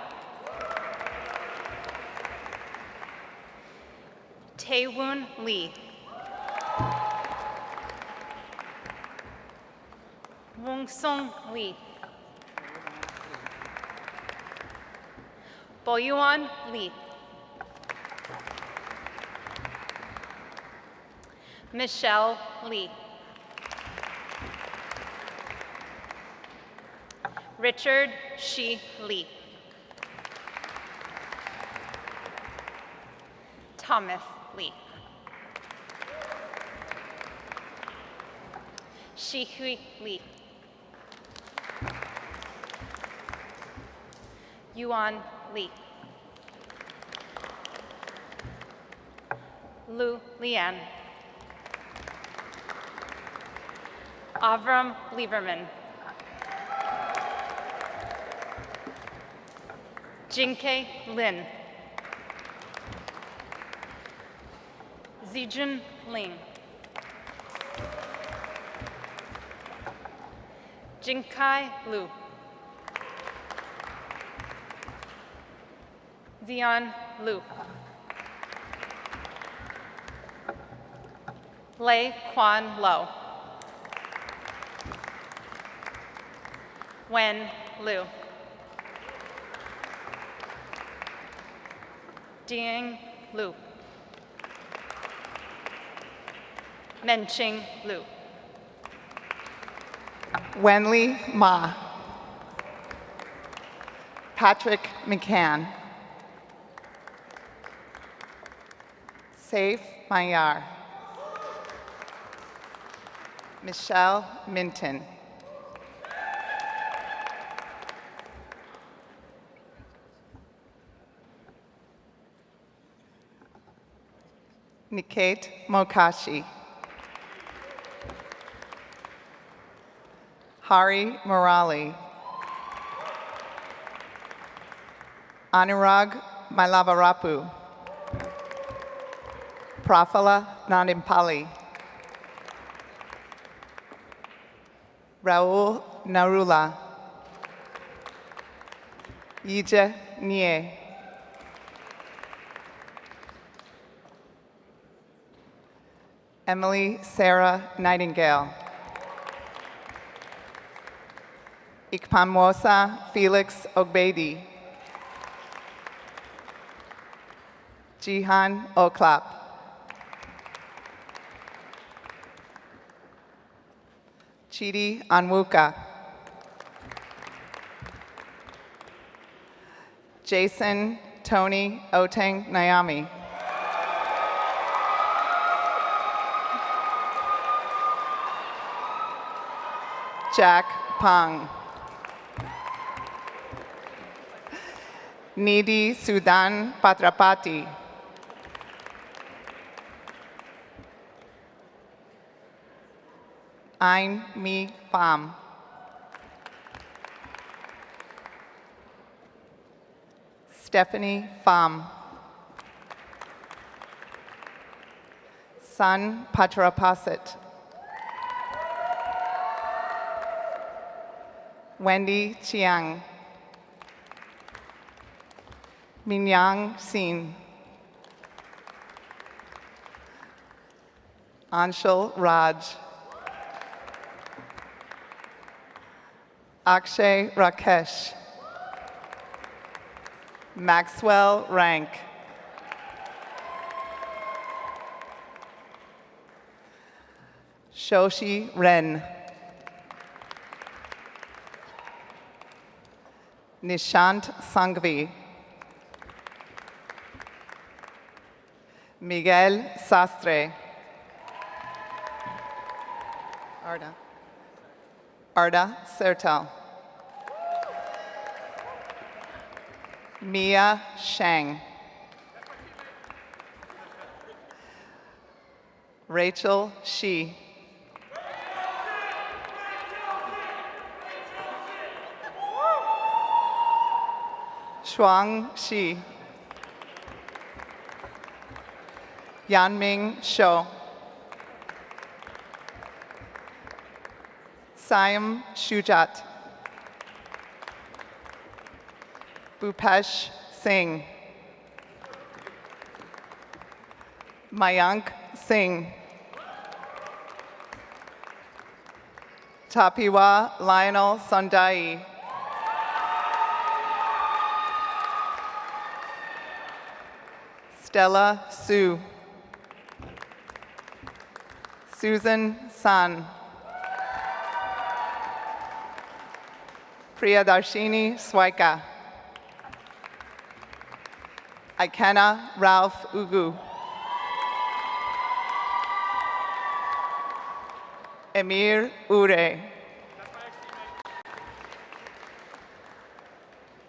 Taewoon Lee. Wongsung Lee. Boyuan Lee. Michelle Lee. Richard Shi Lee. Thomas Lee. Shihui Lee. Yuan Lee. Lu Lian. Avram Lieberman. Jinke Lin. Zijun Ling. Jinkai Lu. Zion Lu. Lei Quan Lo. Wen Liu. Ding Liu. Menqing Liu. Wenli Ma. Patrick McCann. Saif Mayar. Michelle Minton. Niket Mokashi. Hari Murali. Anurag Malavarapu. Prafula Nadimpali. Raul Narula. Yija Nie. Emily Sarah Nightingale. Ikpamwosa Felix Ogbedi. Jihan Oklap. Chidi Anwuka. Jason Tony Oteng Nyami. Jack Pang. Nidhi Sudan Patrapati. Ain Mi Pham. Stephanie Pham. Sun Patrapasit. Wendy Chiang. Minyang Sin. Anshul Raj. Akshay Rakesh. Maxwell Rank. Shoshi Ren. Nishant Sangvi. Miguel Sastre. Arda Sertal. Mia Shang. Rachel Shi. Shuang Shi. Yanming Shou. Siam Shujat. Bhupesh Singh. Mayank Singh. Tapiwa Lionel Sundai. Stella Su. Susan San. Priyadarshini Swaika. Ikena Ralph Ugu. Emir Ure.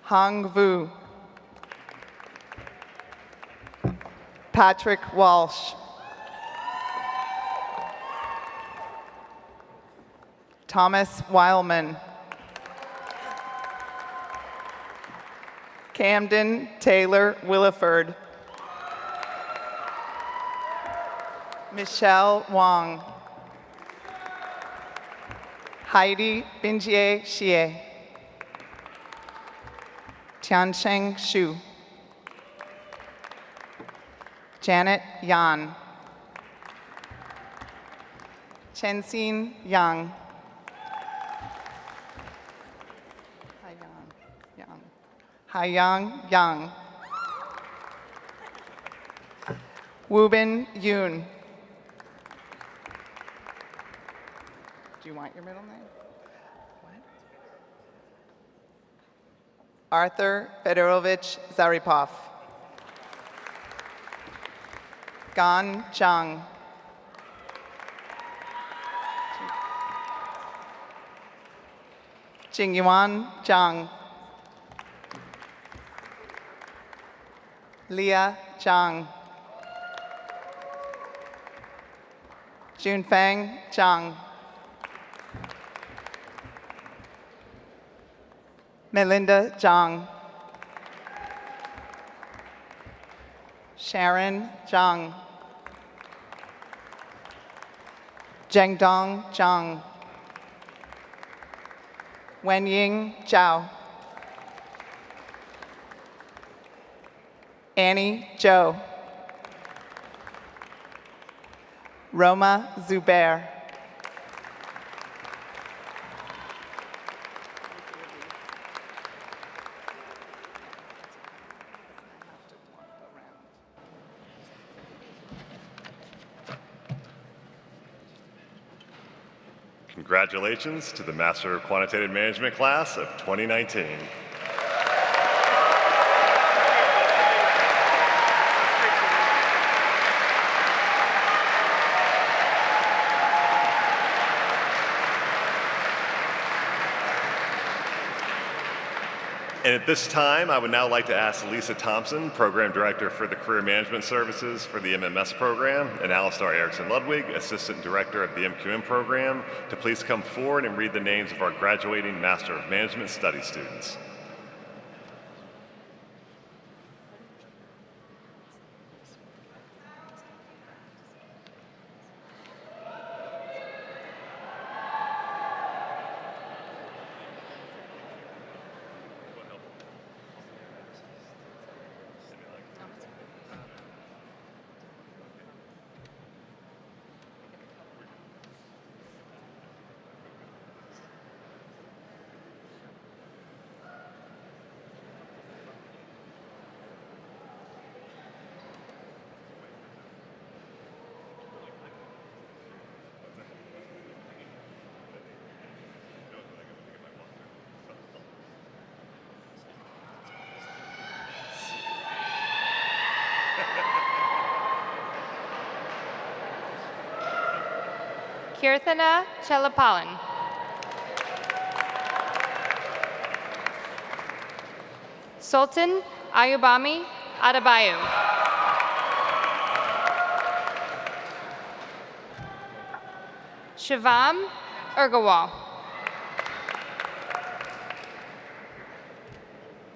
Hong Vu. Patrick Walsh. Thomas Weilman. Camden Taylor Williford. Michelle Wong. Heidi Binjie Xie. Tiansheng Xu. Janet Yan. Chenxin Yang. Haiyang Yang. Wubin Yoon. Do you want your middle name? What? Arthur Fedorovich Zaripov. Gan Zhang. Jingyuan Zhang. Leah Zhang. Junfeng Zhang. Melinda Zhang. Sharon Zhang. Zhengdong Zhang. Wenying Zhao. Annie Zhou. Roma Zubair. Congratulations to the Master of Quantitative Management class of 2019. And at this time, I would now like to ask Lisa Thompson, Program Director for the Career Management Services for the MMS program, and Alistar Erickson Ludwig, Assistant Director of the MQM program, to please come forward and read the names of our graduating Master of Management Study students. Kirthana Chelapalan. Sultan Ayubami Adebayo. Shivam Urgawal.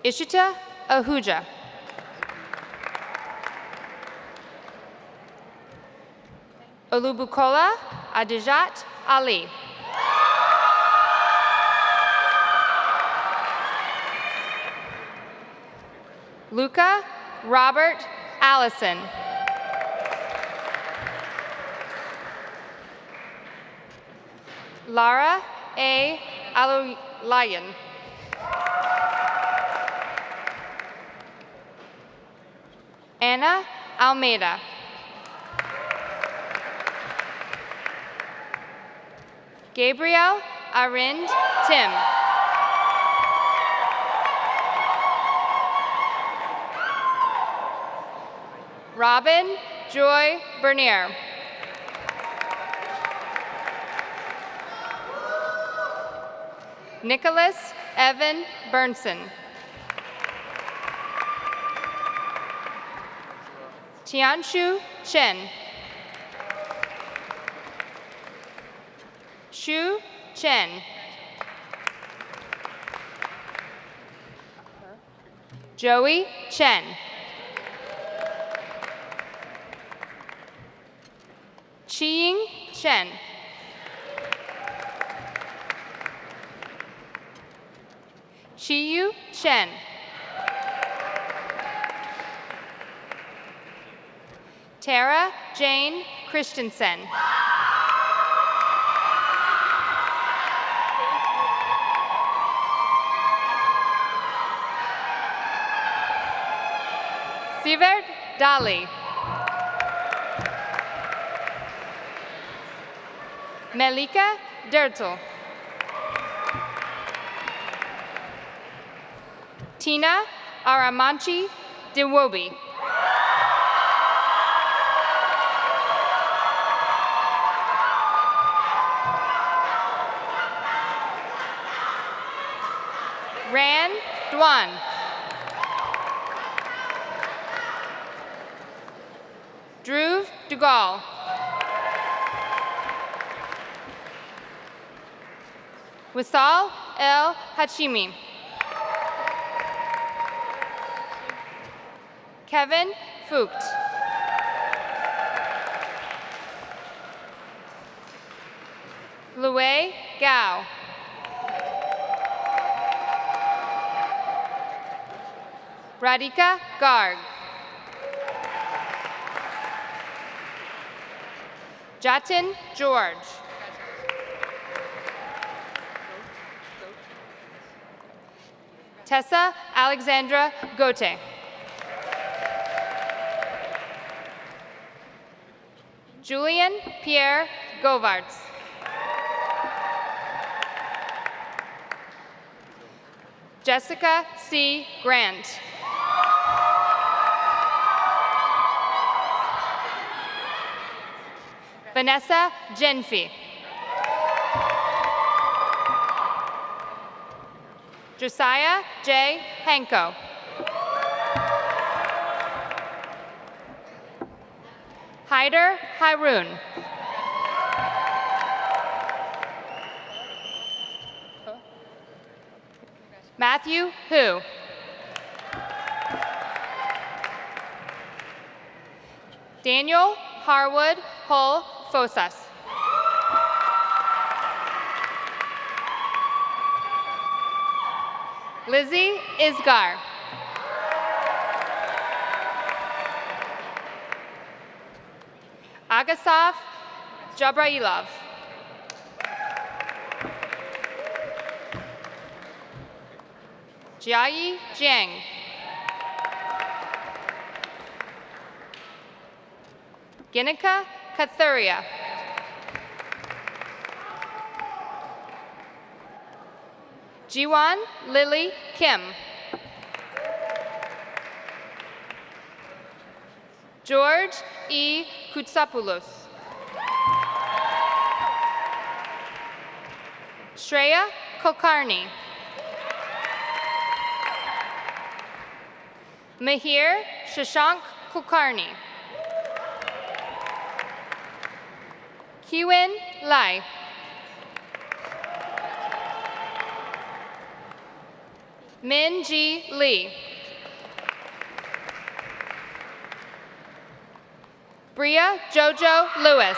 Ishita Ahuja. Olubukola Adijat Ali. Luca Robert Allison. Lara A. Alulayan. Anna Almeida. Gabriel Arind Tim. Robin Joy Bernier. Nicholas Evan Burnson. Tianshu Chen. Shu Chen. Joey Chen. Chiying Chen. Chiyu Chen. Tara Jane Christensen. Sivert Dali. Melika Dertel. Tina Aramanchi Dewobi. Ran Duan. Dhruv Dugal. Wisal El Hachimi. Kevin Fucht. Luei Gao. Radhika Garg. Jatin George. Tessa Alexandra Gote. Julian Pierre Govarts. Jessica C. Grant. Vanessa Genfi. Josiah J. Hanko. Haider Haroon. Matthew Hu. Daniel Harwood Hull Fosas. Lizzie Isgar. Agasaf Jabrailov. Jiayi Jiang. Ginika Kathuria. Jiwan Lily Kim. George E. Kutsapoulos. Shreya Kulkarni. Mahir Shashank Kulkarni. Kiwin Lai. Min Ji Lee. Bria Jojo Lewis.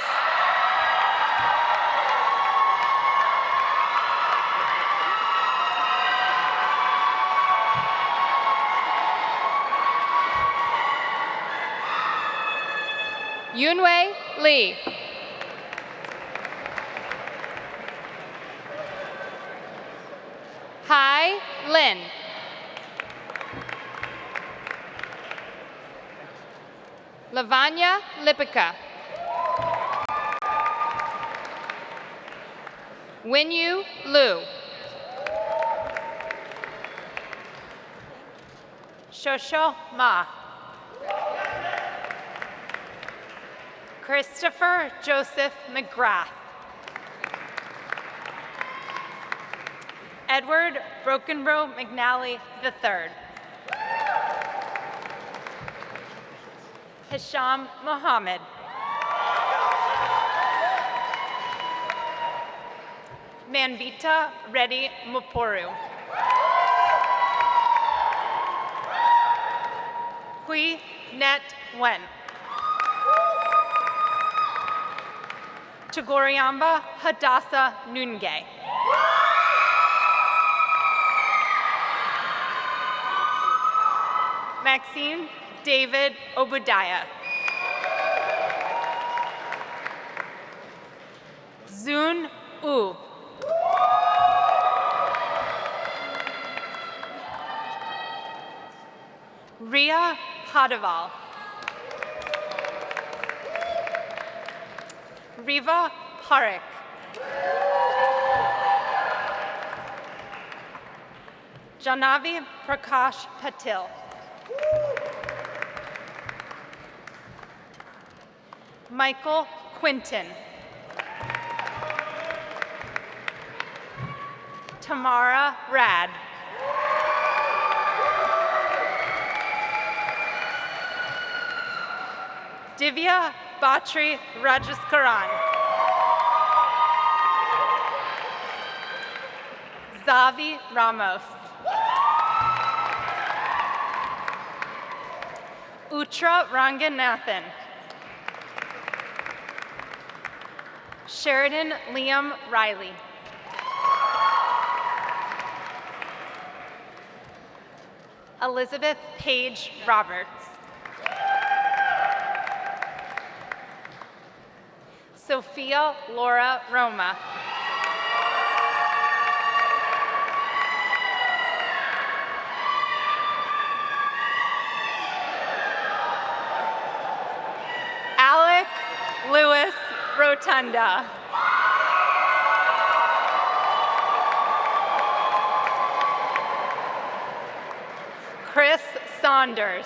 Yunwei Lee. Hai Lin. Lavanya Lipica. Winyu Liu. Shosho Ma. Christopher Joseph McGrath. Edward Brokenbrough McNally III. Hisham Mohammed. Manvita Reddy Muporu. Hui Net Wen. Chagoriamba Hadassah Nunge. Maxine David Obadiah. Zun U. Ria Padaval. Riva Parekh. Janavi Prakash Patil. Michael Quinton. Tamara Rad. Divya Batri Rajaskaran. Zavi Ramos. Utra Ranganathan. Sheridan Liam Riley. Elizabeth Paige Roberts. Sophia Laura Roma. Alec Lewis Rotunda. Chris Saunders.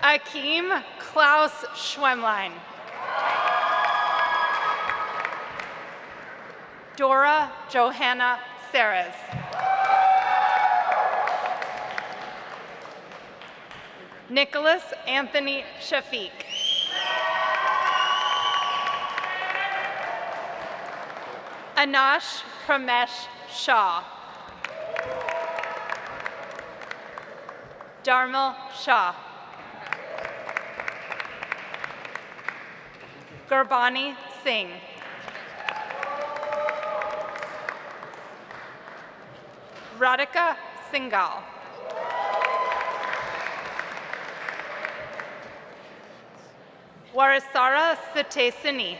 Akeem Klaus Schwemlein. Dora Johanna Saras. Nicholas Anthony Shafiq. Anash Pramesh Shah. Dharmal Shah. Gurbani Singh. Radhika Singhal. Warasara Satesini.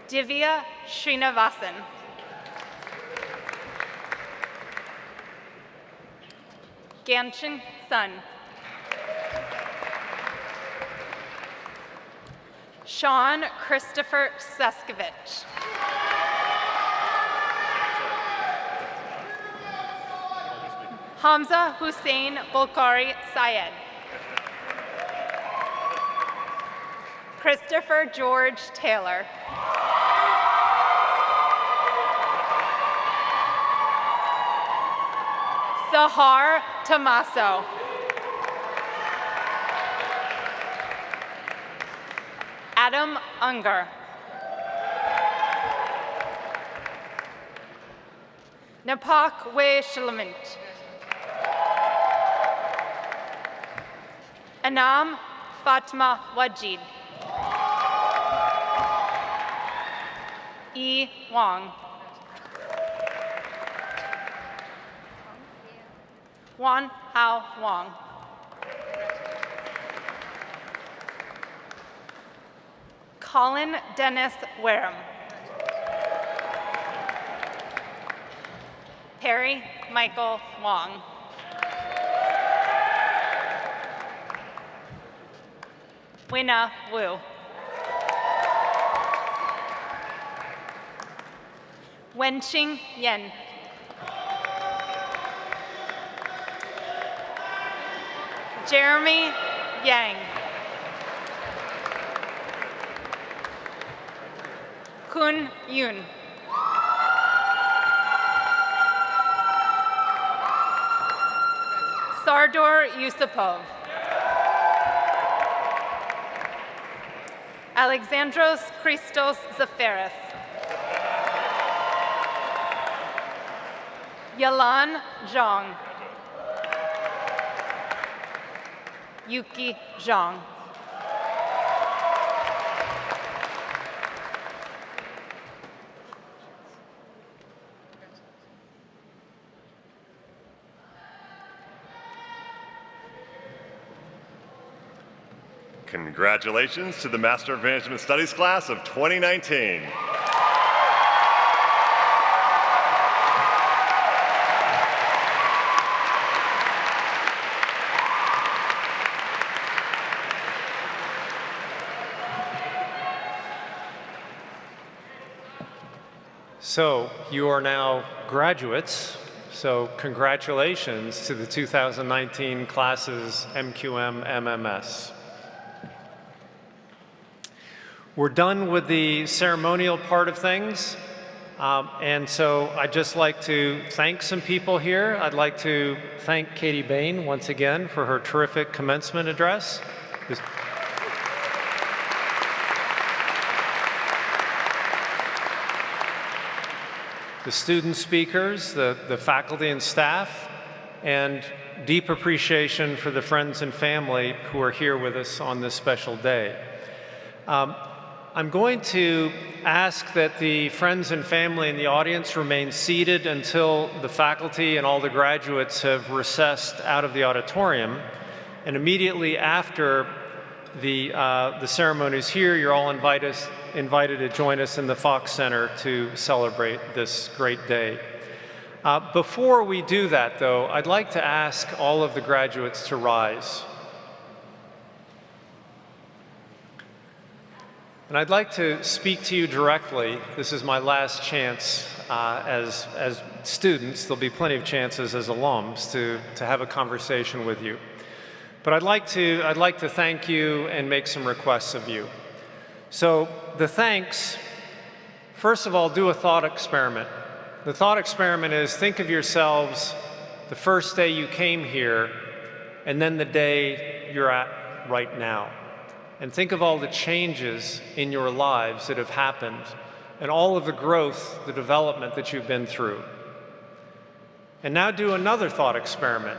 Divya Srinivasan. Ganshin Sun. Sean Christopher Seskovich. Hamza Hussein Bulkari Syed. Christopher George Taylor. Sahar Tomaso. Adam Unger. Napak We Shalamint. Anam Fatma Wajid. E. Wong. Wan Hao Wong. Colin Dennis Wareham. Perry Michael Wong. Wina Wu. Wenqing Yen. Jeremy Yang. Kun Yoon. Sardor Yusupov. Alexandros Christos Zaferis. Yalan Zhang. Yuki Zhang. Congratulations to the Master of Management Studies class of 2019. So you are now graduates, so congratulations to the 2019 classes MQM MMS. We're done with the ceremonial part of things, and so I'd just like to thank some people here. I'd like to thank Katie Bain once again for her terrific commencement address. The student speakers, the faculty and staff, and deep appreciation for the friends and family who are here with us on this special day. I'm going to ask that the friends and family in the audience remain seated until the faculty and all the graduates have recessed out of the auditorium. And immediately after the ceremonies here, you're all invited to join us in the Fox Center to celebrate this great day. Before we do that, though, I'd like to ask all of the graduates to rise. And I'd like to speak to you directly. This is my last chance as students. There'll be plenty of chances as alums to have a conversation with you. But I'd like to thank you and make some requests of you. So the thanks, first of all, do a thought experiment. The thought experiment is think of yourselves the first day you came here and then the day you're at right now. And think of all the changes in your lives that have happened and all of the growth, the development that you've been through. And now do another thought experiment,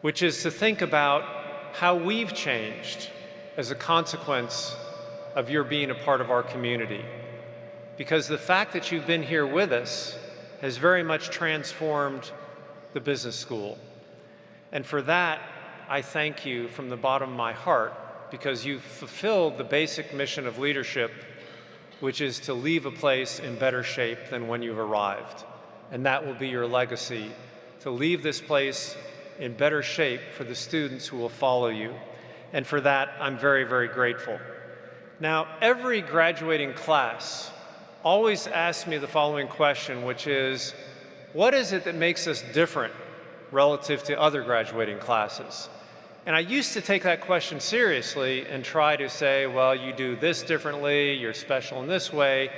which is to think about how we've changed as a consequence of your being a part of our community. Because the fact that you've been here with us has very much transformed the business school. And for that, I thank you from the bottom of my heart, because you've fulfilled the basic mission of leadership, which is to leave a place in better shape than when you've arrived. And that will be your legacy, to leave this place in better shape for the students who will follow you. And for that, I'm very, very grateful. Now, every graduating class always asks me the following question, which is, what is it that makes us different relative to other graduating classes? And I used to take that question seriously and try to say, well, you do this differently, you're special in this way.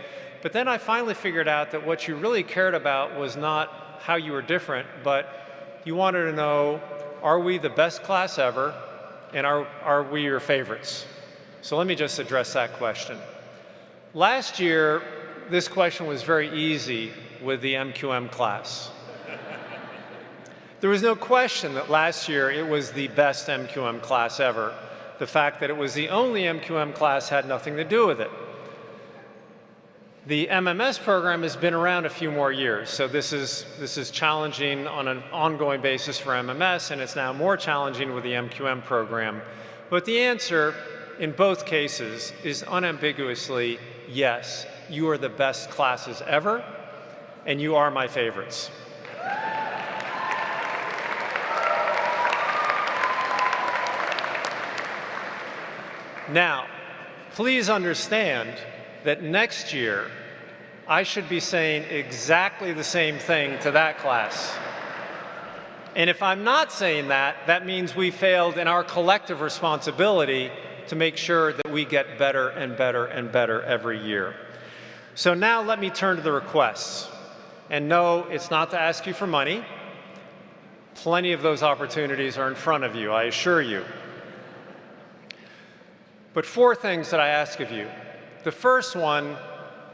But then I finally figured out that what you really cared about was not how you were different, but you wanted to know, are we the best class ever, and are we your favorites? So let me just address that question. Last year, this question was very easy with the MQM class. There was no question that last year it was the best MQM class ever. The fact that it was the only MQM class had nothing to do with it. The MMS program has been around a few more years, so this is challenging on an ongoing basis for MMS, and it's now more challenging with the MQM program. But the answer in both cases is unambiguously yes. You are the best classes ever, and you are my favorites. Now, please understand that next year, I should be saying exactly the same thing to that class. And if I'm not saying that, that means we failed in our collective responsibility to make sure that we get better and better and better every year. So now let me turn to the requests. And no, it's not to ask you for money. Plenty of those opportunities are in front of you, I assure you. But 4 things that I ask of you. The first one,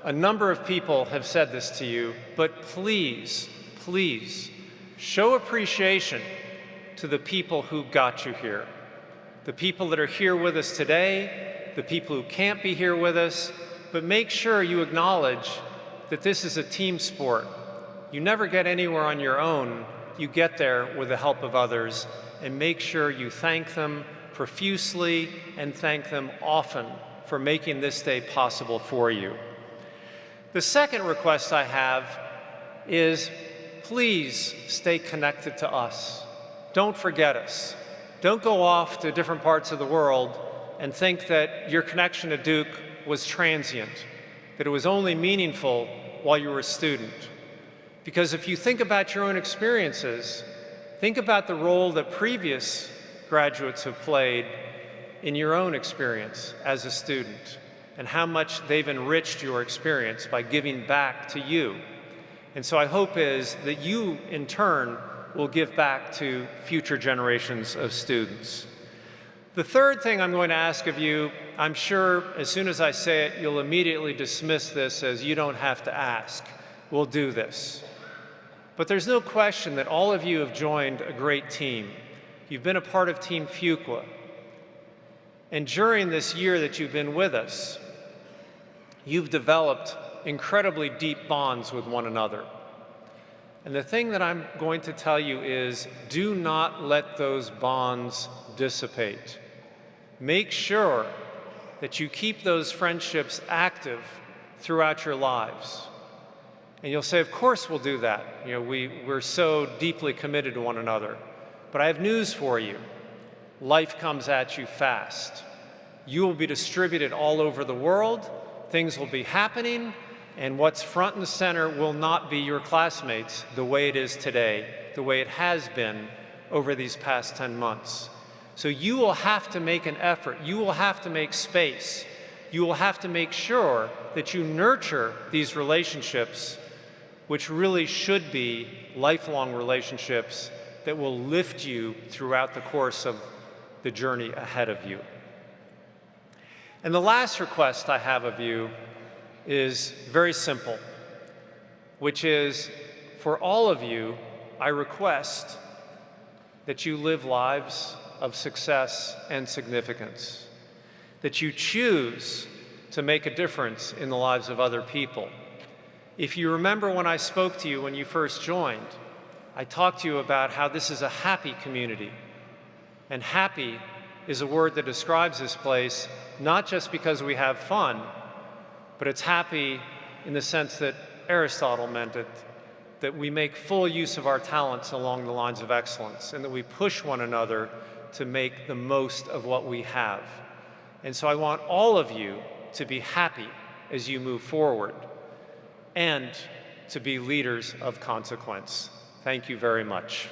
a number of people have said this to you, but please, please, show appreciation to the people who got you here. The people that are here with us today, the people who can't be here with us, but make sure you acknowledge that this is a team sport. You never get anywhere on your own. You get there with the help of others, and make sure you thank them profusely and thank them often for making this day possible for you. The second request I have is please stay connected to us. Don't forget us. Don't go off to different parts of the world and think that your connection to Duke was transient, that it was only meaningful while you were a student. Because if you think about your own experiences, think about the role that previous graduates have played in your own experience as a student and how much they've enriched your experience by giving back to you. And so I hope is that you, in turn, will give back to future generations of students. The third thing I'm going to ask of you, I'm sure as soon as I say it, you'll immediately dismiss this as you don't have to ask. We'll do this. But there's no question that all of you have joined a great team. You've been a part of Team Fuqua. And during this year that you've been with us, you've developed incredibly deep bonds with one another. And the thing that I'm going to tell you is, do not let those bonds dissipate. Make sure that you keep those friendships active throughout your lives. And you'll say, of course we'll do that. You know, we're so deeply committed to one another. But I have news for you. Life comes at you fast. You will be distributed all over the world. Things will be happening. And what's front and center will not be your classmates the way it is today, the way it has been over these past 10 months. So you will have to make an effort. You will have to make space. You will have to make sure that you nurture these relationships, which really should be lifelong relationships that will lift you throughout the course of the journey ahead of you. And the last request I have of you is very simple, which is, for all of you, I request that you live lives of success and significance, that you choose to make a difference in the lives of other people. If you remember when I spoke to you when you first joined, I talked to you about how this is a happy community. And happy is a word that describes this place, not just because we have fun, but it's happy in the sense that Aristotle meant it, that we make full use of our talents along the lines of excellence, and that we push one another to make the most of what we have. And so I want all of you to be happy as you move forward, and to be leaders of consequence. Thank you very much.